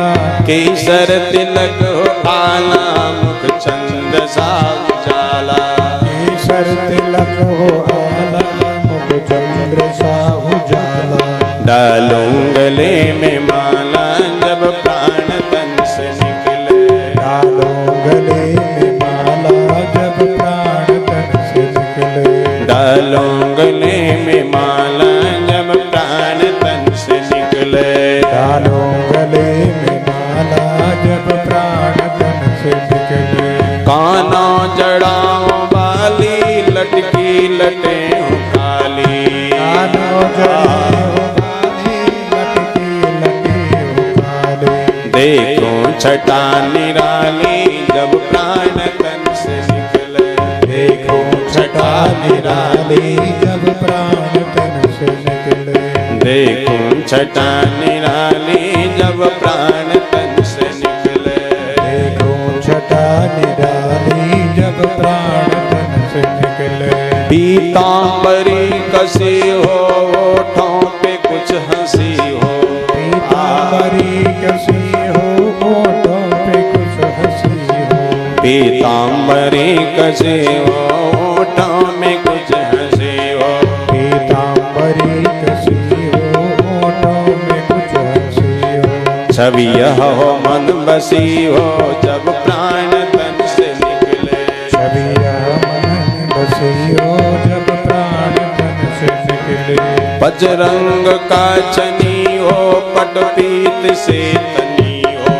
केसर तिलक हो आला, मुख चंद्र सा उजाला। केसर तिलक हो आला, मुख चंद्र सा उजाला। डालूं गले में माला, जब प्राण तन से निकले। डालो गले में माला, जब प्राण तन से निकले। डालूं गले में माला, जब प्राण तन से निकले। डालो गले में माला, जब प्राण तन से निकले। काना जड़ाओं वाली, लटकी लटे हो काली। कानो जड़े हो काली, लटकी लटे हो काली। देखो छटा निराली, जब प्राण तन से निकले। देखो छटा निराली, जब प्राण तन से निकले। देखो छटा निराली, जब प्राण तन से निकले। देखो छटा निराली, जब प्राण तन से निकले। पीतांबरी कसी हो, होठों पे कुछ हंसी हो। पीतांबरी कसी हो, होठों पे कुछ हंसी हो। पीतांबरी कसी हो, होठों में कुछ हंसी हो। पीतांबरी कसी हो, होठों में कुछ हंसी हो। छवि यह हो मन बसी हो, जब प्राण तन से निकले। छवि यह मन बसी हो, जब प्राण तन से निकले। बजरंग का चनी हो, पट पीत से तनी हो।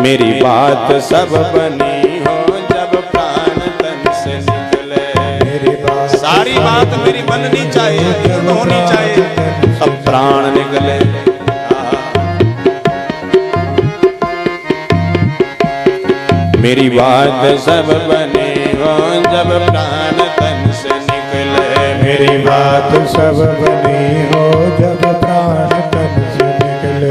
मेरी बात सब बनी हो, जब प्राण तन से निकले। मेरी बात सारी बात मेरी बननी चाहिए, पूर्ण होनी चाहिए, तब प्राण निकले। मेरी बात सब बने हो, जब प्राण तन से निकले। मेरी बात सब बनी हो जब प्राण तन से निकले।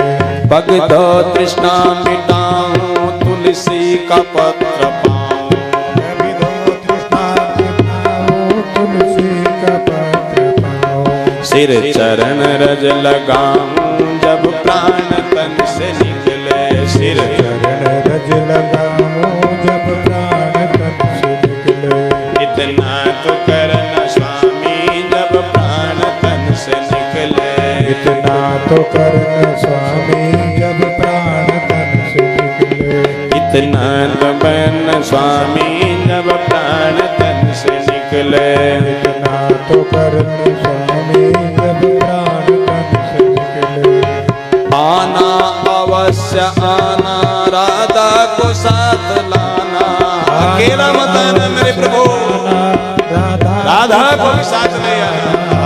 भगतो तृष्णा मिटाऊं तुलसी का पत्र पाऊं। कभी दो तृष्णा मिटाऊं तुलसी का पत्र पाऊं। सिर चरण रज लगाऊं जब प्राण तन से निकले। सिर चरण रज लगाऊं जब प्राण तन से निकले। इतना तो करना स्वामी जब प्राण तन से निकले। इतना तो करना स्वामी जब प्राण तन से निकले। इतना तो करना स्वामी जब प्राण तन से निकले। इतना तो करना स्वामी जब प्राण तन से निकले। आना अवश्य आना राधा को साथ लाना। अकेला मत आना मेरे प्रभु, राधा को भी साथ ले आना।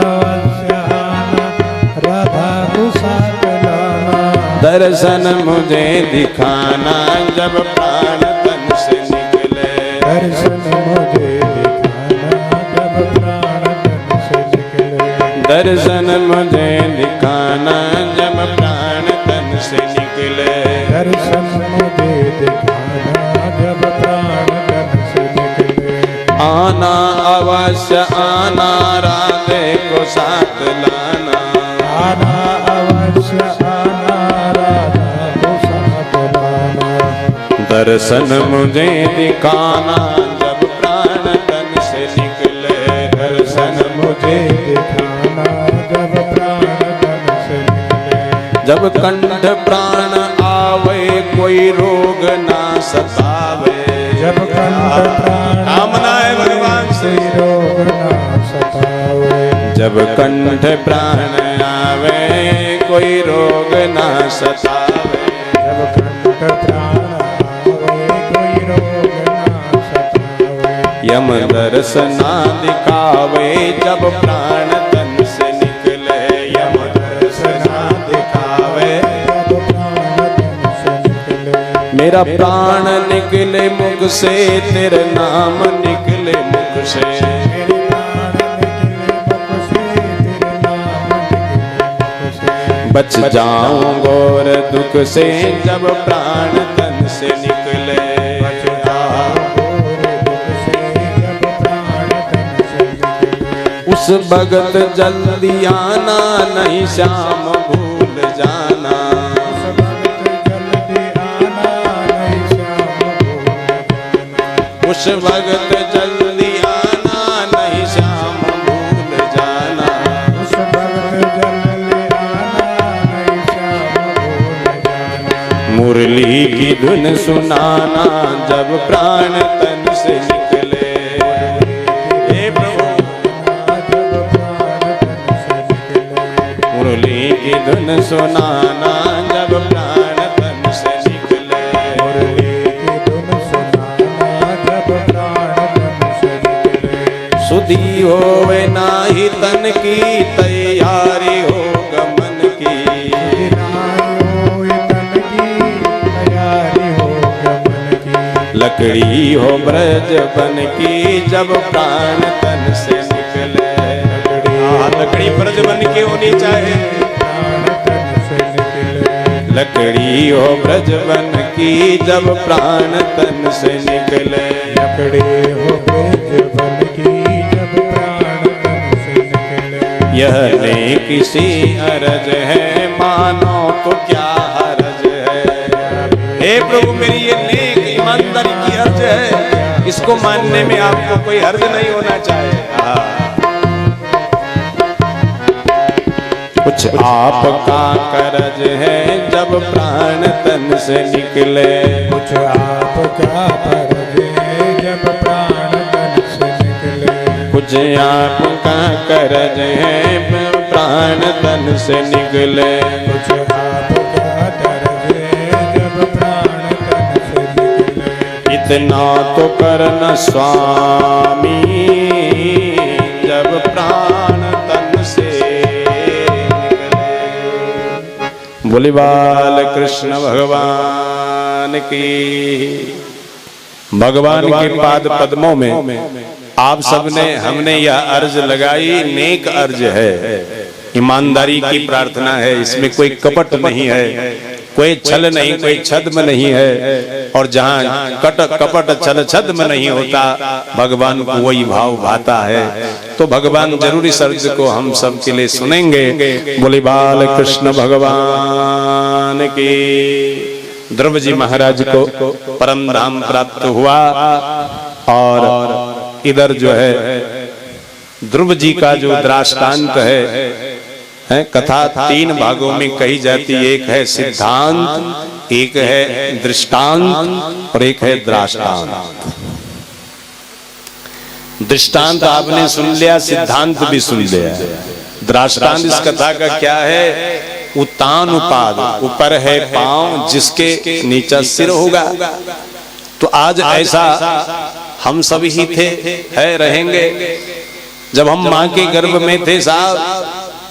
अवश्य आना राधा को साथ लाना। दर्शन मुझे दिखाना जब प्राण तन से निकले। दर्शन मुझे दिखाना जब प्राण तन से निकले। दर्शन मुझे दिखाना जब प्राण तन से निकले। दर्शन मुझे दिखाना जब प्राण तन से निकले। आना अवश्य आना राधे को साथ लाना। आना अवश्य आना राधा को साथ लाना। दर्शन मुझे दिखाना जब प्राण तन से निकले। दर्शन मुझे दिखाना जब प्राण तन से निकले। जब कंठ प्राण आवे कोई रोग ना सतावे। जब कंठ प्राण कामना है भगवान से रोग ना सतावे। जब कंठ प्राण आवे कोई रोग ना सतावे। जब कंठ प्राण आवे कोई रोग ना सतावे। यम दर्शना दिखावे जब प्राण तन से निकले। यम दर्शना दिखावे जब प्राण तन से निकले। मेरा प्राण निकले मुख से तेरे नाम निकले मुख से। मेरे प्राण निकले मुख से तेरे नाम निकले मुख से। बच जाऊं घोर दुख से जब प्राण तन से निकले। बच जाऊं घोर दुख से जब प्राण तन से निकले। उस भगत जल्दी आना नहीं श्याम भूल जाना। उस भगत जल्दी आना नहीं श्याम भूल जाना। उस भगत जल्दी आना नहीं श्याम भूल जाना। उस भगत जल्दी आना नहीं श्याम भूल जाना। मुरली की धुन सुनाना जब प्राण तन से निकले। हे प्रभु जब प्राण तन से निकले। मुरली की धुन सुनाना जब प्राण तन से निकले। मुरली की धुन सुनाना जब प्राण तन से निकले। सुधी होवे नाही तन की तैयारी हो गमन की। तन की तैयारी हो गमन की। लकड़ी हो ब्रज बन की जब प्राण तन से निकले। लकड़ी ब्रज बन के होनी चाहिए। प्राण तन से निकले। लकड़ी हो ब्रज बन की जब प्राण तन से निकले। लकड़ी हो ब्रज बन की जब प्राण तन से निकले। यह ने किसी अरज है मानो तो क्या हरज है। हे प्रभु मेरी ये नेक ईमानदारी की अर्ज है, इसको मानने में आपको कोई हर्ज नहीं होना चाहिए। कुछ आपका करज है जब प्राण तन से निकले। कुछ आपका फर्ज है जब प्राण तन से निकले। कुछ आपका करज है प्राण तन से निकले। कुछ आपका फर्ज है जब प्राण तन से निकले। इतना तो करना स्वामी जब प्राण तन से निकले। बोले बाल कृष्ण भगवान की। भगवान के पाद पद्मों में आप सबने हमने यह अर्ज लगाई, नेक अर्ज है, ईमानदारी की प्रार्थना है, इसमें कोई कपट नहीं है, कोई छल नहीं, कोई छद्म नहीं है। और जहाँ कपट छल छद्म नहीं होता, भगवान को वही भाव भाता है। तो भगवान जरूर इस अर्ज को हम सब के लिए सुनेंगे। बोले बाल कृष्ण भगवान की। ध्रुव जी महाराज को परम धाम प्राप्त हुआ और इधर जो है ध्रुव जी का जो दृष्टांत है कथा 3 भागों में कही जाती है। एक है सिद्धांत, एक है दृष्टांत और एक है दृष्टांत। दृष्टांत आपने सुन लिया, सिद्धांत भी सुन लिया। दृष्टांत इस कथा का क्या है? उत्तान उपाद, ऊपर है पांव जिसके नीचे सिर होगा। तो आज ऐसा हम सब ही थे, है, रहेंगे। जब हम मां के गर्भ में थे साहब,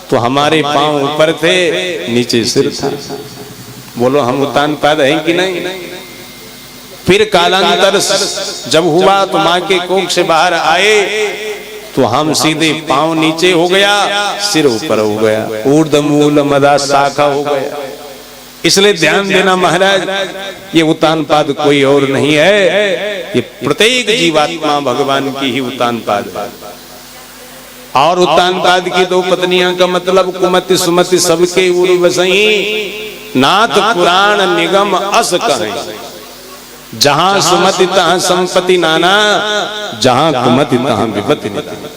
तो हमारे पांव ऊपर थे, नीचे सिर था। बोलो हम उत्तान पाद हैं कि नहीं? फिर कालांतर जब हुआ तो मां के कोख से बाहर आए तो हम सीधे पांव नीचे हो गया, सिर ऊपर हो गया, ऊर्ध्व मूल मदा शाखा हो गया। इसलिए ध्यान देना महाराज, ये उत्तान पाद कोई और नहीं है, ये प्रत्येक जीवात्मा भगवान की ही उत्तान पाद है। और उत्तान पाद की 2 पत्नियां का मतलब कुमति सुमति सबके उर्वसई, नाथ पुराण निगम अस कहें। जहां सुमति तहां संपत्ति नाना, जहां कुमति तहां विपत्ति नाना।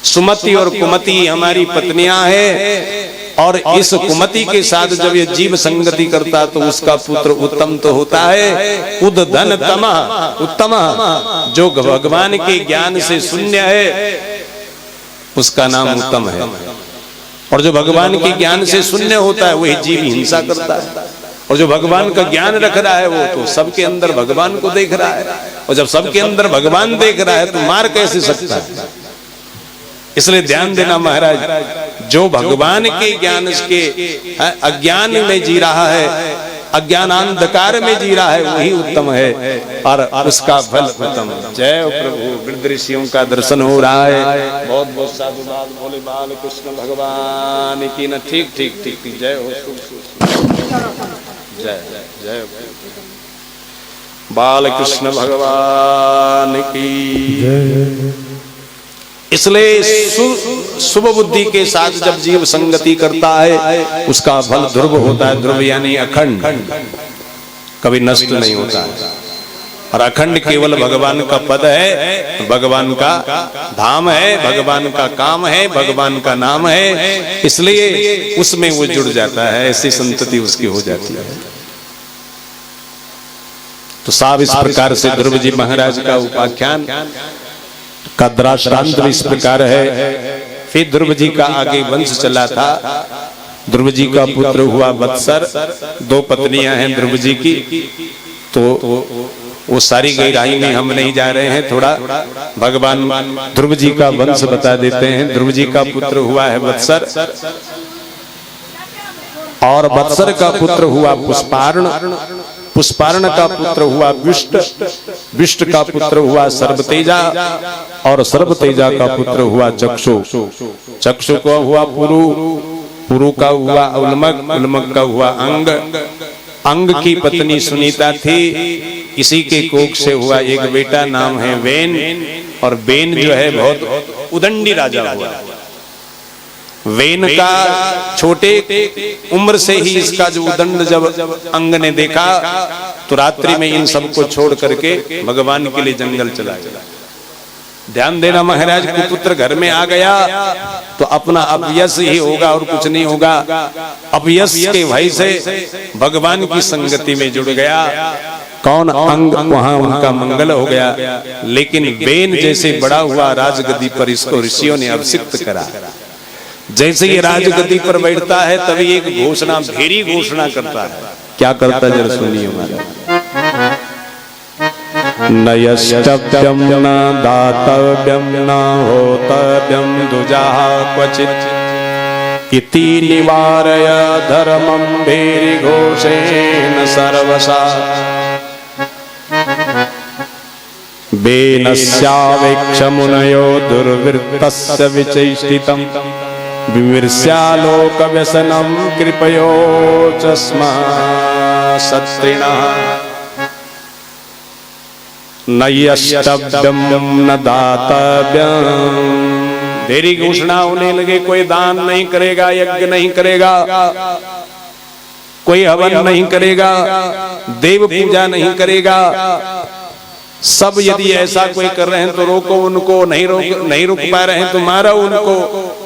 सुमति और कुमति हमारी पत्नियां हैं, और इस कुमति के साथ जब ये जीव संगति करता तो उसका पुत्र उत्तम तो होता है। उद धन तमा उत्तम, जो भगवान के ज्ञान से शून्य है उसका नाम उत्तम है। और जो भगवान के ज्ञान से शून्य होता है वही जीव हिंसा करता है। और जो भगवान का ज्ञान रख रहा है वो तो सबके अंदर भगवान को देख रहा है। और जब सबके अंदर भगवान देख रहा है तो मार कैसे सकता है? इसलिए ध्यान देना महाराज, जो भगवान के ज्ञान के अज्ञान में जी रहा है, अज्ञानांधकार में जी रहा है, वही उत्तम है और उसका फल उत्तम। जय प्रभु। वृद्ध ऋषियों का दर्शन हो रहा है। बहुत बहुत साधुवाद। बोले बाल कृष्ण भगवान की न। ठीक ठीक ठीक। जय हो। जय जय बाल कृष्ण भगवान की। इसलिए शुभ बुद्धि के साथ जब जीव संगति करता है उसका फल ध्रुव होता है। ध्रुव यानी अखंड, कभी नष्ट नहीं होता है। और अखंड केवल भगवान का पद है, भगवान का धाम है, भगवान का काम है, भगवान का नाम है। इसलिए उसमें वो जुड़ जाता है, ऐसी संतति उसकी हो जाती है। तो साहब इस प्रकार से ध्रुव जी महाराज का उपाख्यान का दृष्टांत इस प्रकार है। फिर ध्रुव जी का आगे वंश चला था। ध्रुव जी का पुत्र हुआ वत्सर। 2 पत्नियां हैं ध्रुव जी की। तो वो सारी गहराई में हम नहीं जा रहे हैं, थोड़ा भगवान ध्रुव जी का वंश बता देते हैं। ध्रुव जी का पुत्र हुआ है वत्सर, और वत्सर का पुत्र हुआ पुष्पार्ण, पुष्पार्ण का पुत्र हुआ विष्ट, विष्ट का पुत्र हुआ सर्वतेजा, और सर्वतेजा का पुत्र हुआ चक्षु, चक्षु का हुआ पुरु, पुरु का हुआ उल्मक, उल्मक का हुआ अंग, अंग की पत्नी सुनीता थी। इसी के कोख से हुआ एक बेटा, नाम है वेन। और वेन जो है बहुत उदंडी राजा हुआ। वेन का छोटे उम्र से ही इसका जो उदंड जब अंग ने देखा तो रात्रि में इन सबको छोड़ करके भगवान के लिए जंगल चला गया। ध्यान देना महाराज, कुपुत्र घर में आ गया तो अपना अपयश ही होगा और कुछ नहीं होगा। अपयश के भय से भगवान की संगति में जुड़ गया। कौन अंग, वहां उनका मंगल हो गया। लेकिन वेन जैसे बड़ा हुआ राजगद्दी पर, इसको ऋषियों ने अभिषिक्त करा। जैसे ये राजगद्दी पर बैठता है तभी एक घोषणा, भेरी घोषणा करता है। क्या करता है जरा सुनिए हमारा। नयष्टव्यम न दातव्यम न होतव्यम दुजाः क्वचित् इति निवारय धर्मं भेरी घोषेण सर्वसा। बेनस्यावेक्षमुनयो दुर्वृत्तस्य विचेष्टितं विमृश्यालोकव्यसनं कृपयोचस्मा सत्रिणः न यष्टव्यं न दातव्यं। देरी घोषणा होने लगे, कोई दान नहीं करेगा, यज्ञ नहीं करेगा, कोई हवन नहीं करेगा, देव पूजा नहीं करेगा। सब यदि ऐसा कोई कर रहे हैं तो रोको उनको, नहीं रोक पा रहे हैं तो मारो उनको।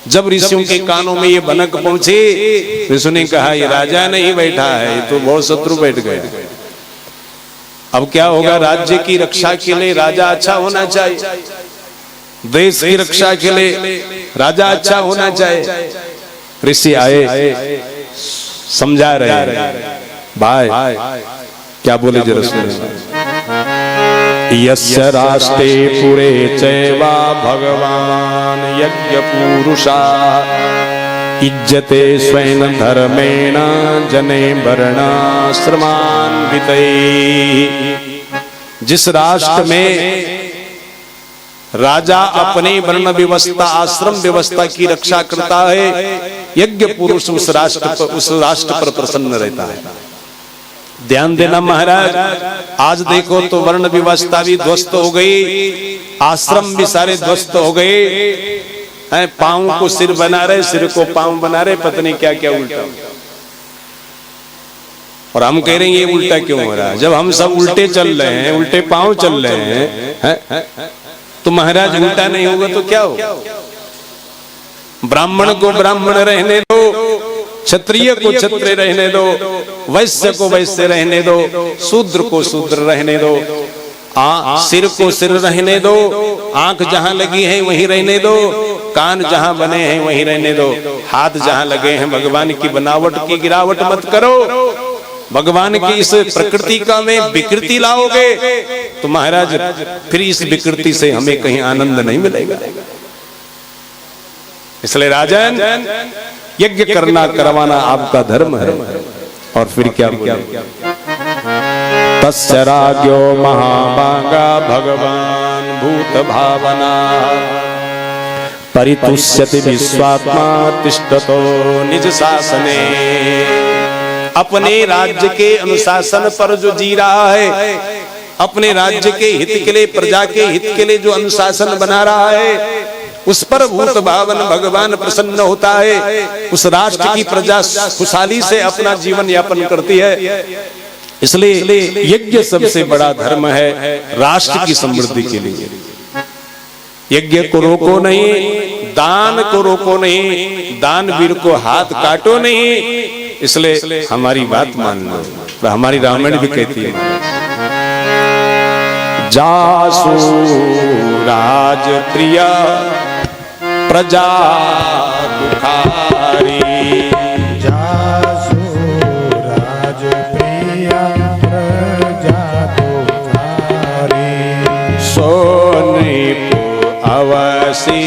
जब ऋषियों के कानों में ये भनक पहुंची, ऋषि ने कहा ये राजा नहीं बैठा है, ये तो बहुत शत्रु बैठ गए। अब क्या होगा? राज्य की रक्षा के लिए राजा अच्छा होना चाहिए, देश की रक्षा के लिए राजा अच्छा होना चाहिए। ऋषि आए, समझा रहे भाई, क्या बोले जरा सुनो। यस्य राष्ट्रे पुरे चैवा भगवान यज्ञ पुरुषा इज्जते स्वयं धर्मेण जने वर्णाश्रमान्वितै। जिस राष्ट्र में राजा अपने वर्ण व्यवस्था, आश्रम व्यवस्था की रक्षा करता है, यज्ञ पुरुष उस राष्ट्र पर प्रसन्न रहता है। ध्यान देना महाराज, आज देखो तो वर्ण व्यवस्था भी ध्वस्त हो गई, आश्रम भी सारे ध्वस्त हो गए। पांव को सिर बना रहे, सिर को पांव बना रहे, पता नहीं क्या क्या उल्टा। और हम कह रहे हैं ये उल्टा क्यों हो रहा है? जब हम सब उल्टे चल रहे हैं, उल्टे पांव चल रहे हैं, तो महाराज उल्टा नहीं होगा तो क्या हो? ब्राह्मण को ब्राह्मण रहने दो, क्षत्रिय को क्षत्रिय रहने दो, वैश्य को वैश्य रहने दो, शूद्र को शूद्र रहने दो, सिर को सिर रहने दो, आंख जहां लगी है वहीं रहने दो, कान जहां बने हैं वहीं रहने दो, हाथ जहां लगे हैं भगवान की बनावट की गिरावट मत करो। भगवान की इस प्रकृति का में विकृति लाओगे तो महाराज फिर इस विकृति से हमें कहीं आनंद नहीं मिलेगा। इसलिए राजन, यज्ञ करना करवाना आपका धर्म है। और फिर क्या बोले? तस्य राज्ञो महाभागा भगवान भूत भावना परितुष्यति विश्वात्मा तिष्ठतो निज शासने। अपने राज्य के अनुशासन पर जो जी रहा है, अपने राज्य के हित के लिए, प्रजा के हित के लिए जो अनुशासन बना रहा है, उस पर भूत भावन भगवान प्रसन्न होता है। उस राष्ट्र की प्रजा खुशहाली से अपना जीवन यापन करती है। इसलिए यज्ञ सबसे बड़ा धर्म है राष्ट्र की समृद्धि के लिए। यज्ञ को रोको नहीं, दान को रोको नहीं, दानवीर को हाथ काटो नहीं। इसलिए हमारी बात मान लो, तो हमारी रामायण भी कहती है, जासु राज प्रिय प्रजा दुखारी। जासु राज प्रिय प्रजा दुखारी। सोनिपु अवसी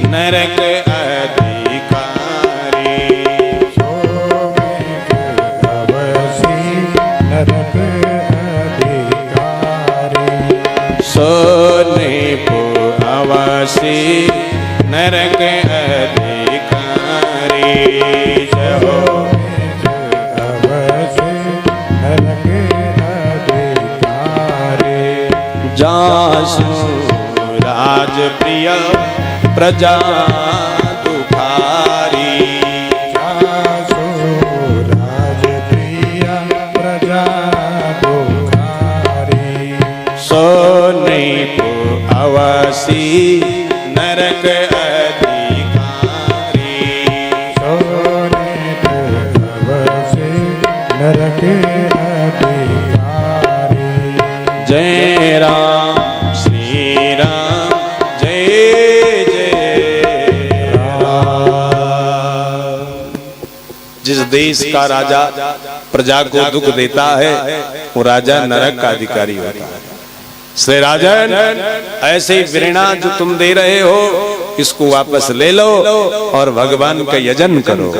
नरक अधिकारी। सोनिपु अवसी नरक अधिकारी। सोनिपु अवसी नरक अधिकारी। जहो अवसी नरक अधिकारी। जासु राज प्रिय प्रजा दुखारी। जासु राज प्रिय प्रजा दुखारी। सोनिपु अवसी नरक अधिकारी। सोनिपु अवसी नरक अधिकारी। जय राम श्री राम जय जय राम। जिस देश का राजा प्रजा को दुख देता है वो राजा नरक का अधिकारी होता है। श्री राजन, ऐसे प्रेरणा जो तुम दे रहे हो इसको वापस ले लो और भगवान का यजन करो।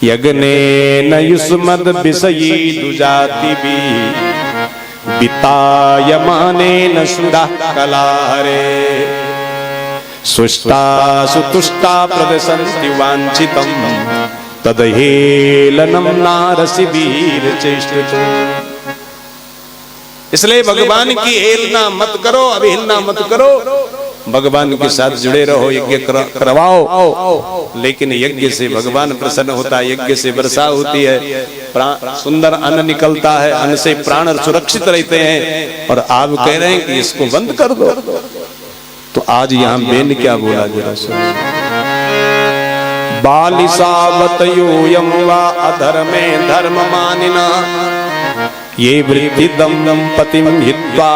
यज्ञने न युष्मद विषयी दुजाति भी वितायमाने न सुधा कलाहरे सुष्टा सुतुष्टा प्रदर्शन्ति वांछितम् तदहेलनम नारसि वीर चेष्टितो। इसलिए भगवान की हेलना मत करो, अवहेलना मत करो, भगवान के साथ जुड़े रहो, यज्ञ करवाओ। लेकिन यज्ञ से भगवान प्रसन्न होता है, यज्ञ से वर्षा होती है, सुंदर अन्न निकलता है, अन्न से प्राण सुरक्षित रहते हैं। और आप कह रहे हैं कि इसको बंद कर दो। तो आज यहाँ बेन क्या बोला जरा सुनो। बालिसावतयोयम वा अधर्मे धर्म मानिना ये वृत्तिदं पतिम हित्वा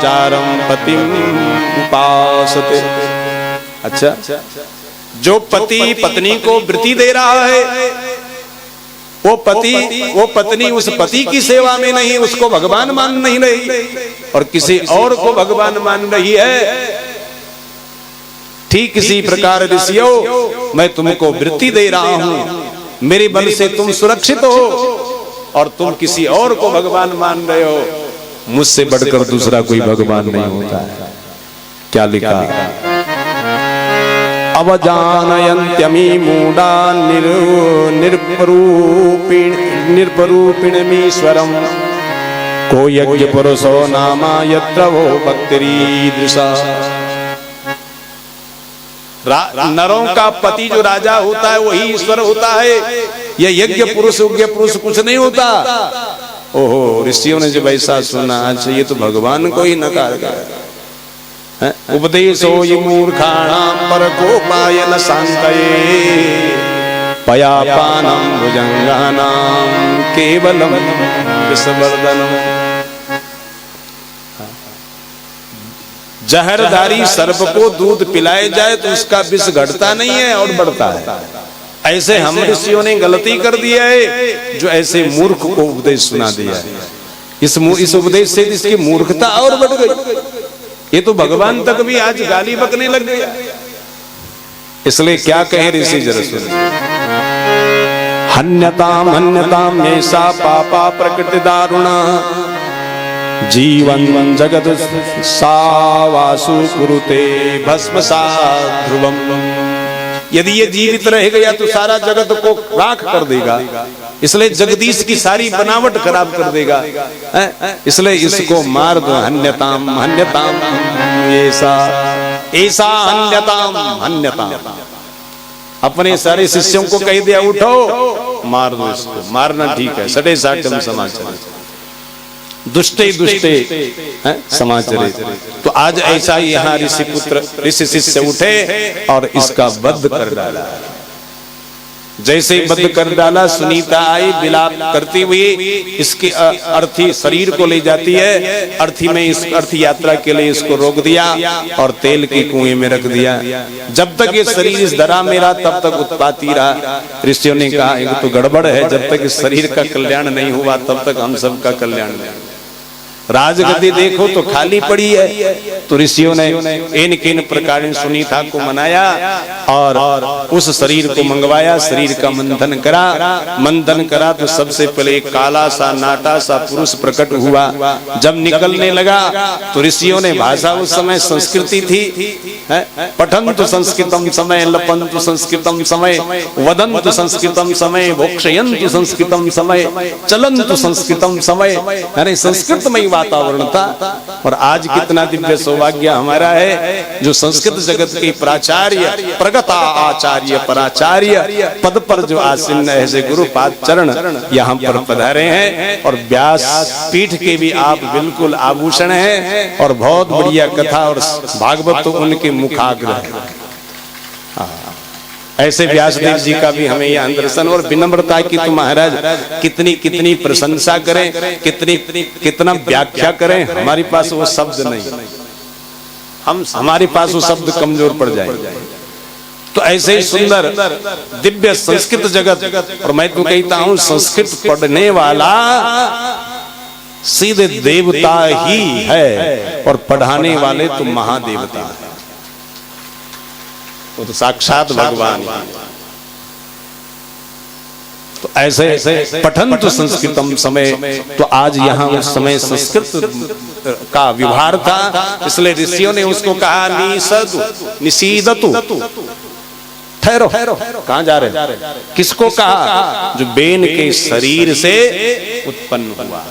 जारम पतिम उपासते। अच्छा, जो पति पत्नी को वृत्ति दे रहा है, वो पत्नी उस पति की सेवा में नहीं, उसको भगवान मान नहीं रही और किसी और को भगवान मान रही है। ठीक इसी प्रकार ऋषियों, मैं तुमको वृत्ति दे रहा हूं, मेरे बल से तुम सुरक्षित हो और तुम किसी और को भगवान मान रहे हो। मुझसे बढ़कर दूसरा कोई भगवान नहीं होता है। क्या लिखा? अवजानयन्त्यमी मूढ़ा निर्परूपिणमीश्वरम को यज्ञ पुरुषो नामा यत्र वो भक्तिरीदृशा। नरों का पति जो राजा होता है वही ईश्वर होता है। यह यज्ञ पुरुष उग्र पुरुष कुछ नहीं होता। ओहो, ऋषियों ने जब ऐसा सुना, अच्छा ये तो भगवान को ही नकार कर। उपदेशो ये मूर्खाणाम पर कोपायन शांतये पयापानम भुजंगानाम केवलम विषवर्धनम। जहरदारी सर्प को दूध पिलाया जाए तो उसका विष घटता नहीं है और बढ़ता है। ऐसे हम ऋषियों ने गलती कर दिया है जो ऐसे मूर्ख को उपदेश सुना दिया है। इस उपदेश से इसकी मूर्खता और बढ़ गई। ये तो भगवान तक भी आज गाली बकने लग गया। इसलिए क्या कहें ऋषि जरा सुनिए। हन्यताम ऐसा पापा प्रकृति दारुणा जीवन जगत सावासु कुरुते भस्मसा ध्रुवम। यदि ये जीवित रह गया तो सारा जगत को राख कर देगा, इसलिए जगदीश की सारी बनावट खराब कर देगा। इसलिए इसको मार दो। हन्यताम हन्यताम ऐसा ऐसा हन्यताम। अपने सारे शिष्यों को कह दिया, उठो मार दो इसको। मारना ठीक है, सटे साटम समाचार दुष्टे दुष्टे समाचार। तो आज ऐसा ही यहाँ ऋषि पुत्र ऋषि शिष्य उठे और इसका वध कर डाला। जैसे ही वध कर डाला, सुनीता आई विलाप करती हुई, इसके अर्थी शरीर को ले जाती है। अर्थी में इस अर्थी यात्रा के लिए इसको रोक दिया और तेल के कुएं में रख दिया। जब तक ये शरीर इस धरा में रहा तब तक उत्पाती रहा। ऋषियों ने कहा ये तो गड़बड़ है, जब तक इस शरीर का कल्याण नहीं हुआ तब तक हम सबका कल्याण नहीं। राजगद्दी देखो तो खाली पड़ी है। तो ऋषियों ने इन किन प्रकार सुनीता को मनाया और उस शरीर को मंगवाया। शरीर का मंथन करा तो सबसे पहले एक काला सा नाटा सा पुरुष प्रकट हुआ। जब निकलने लगा तो ऋषियों ने भाषा, उस समय संस्कृति थी, पठन्तु संस्कृतम समय, लपन्तु संस्कृतम समय, वदन्तु संस्कृतम समय, भोक्षयन्तु संस्कृतम समय, चलन्तु संस्कृतम समय। यानी संस्कृतमय वातावरण था। और आज कितना दिव्य सौभाग्य हमारा है जो संस्कृत जगत के प्राचार्य, प्रगत आचार्य, पराचार्य पद पर जो आसीन है, ऐसे गुरुपाद चरण यहाँ पर पधारे हैं। और व्यास पीठ के भी आप बिल्कुल आभूषण हैं। और बहुत बढ़िया कथा और भागवत तो उनके मुखाग्र है। ऐसे व्यासदेव जी का भी हमें यह दर्शन और विनम्रता की तो महाराज कितनी कितनी प्रशंसा करें, कितना व्याख्या करें, हमारे पास वो शब्द नहीं। हमारे पास वो शब्द कमजोर पड़ जाएंगे। तो ऐसे ही सुंदर दिव्य संस्कृत जगत। और मैं तो कहता हूं संस्कृत पढ़ने वाला सीधे देवता ही है और पढ़ाने वाले तो महादेवता है। वो तो साक्षात भगवान। तो तो ऐसे पठन तो संस्कृतम समय, तो आज यहाँ उस समय संस्कृत का व्यवहार था, इसलिए ऋषियों ने उसको कहा निषीदतु, ठहरो। कहाँ जा रहे? किसको कहा? जो बेन के शरीर से उत्पन्न हुआ।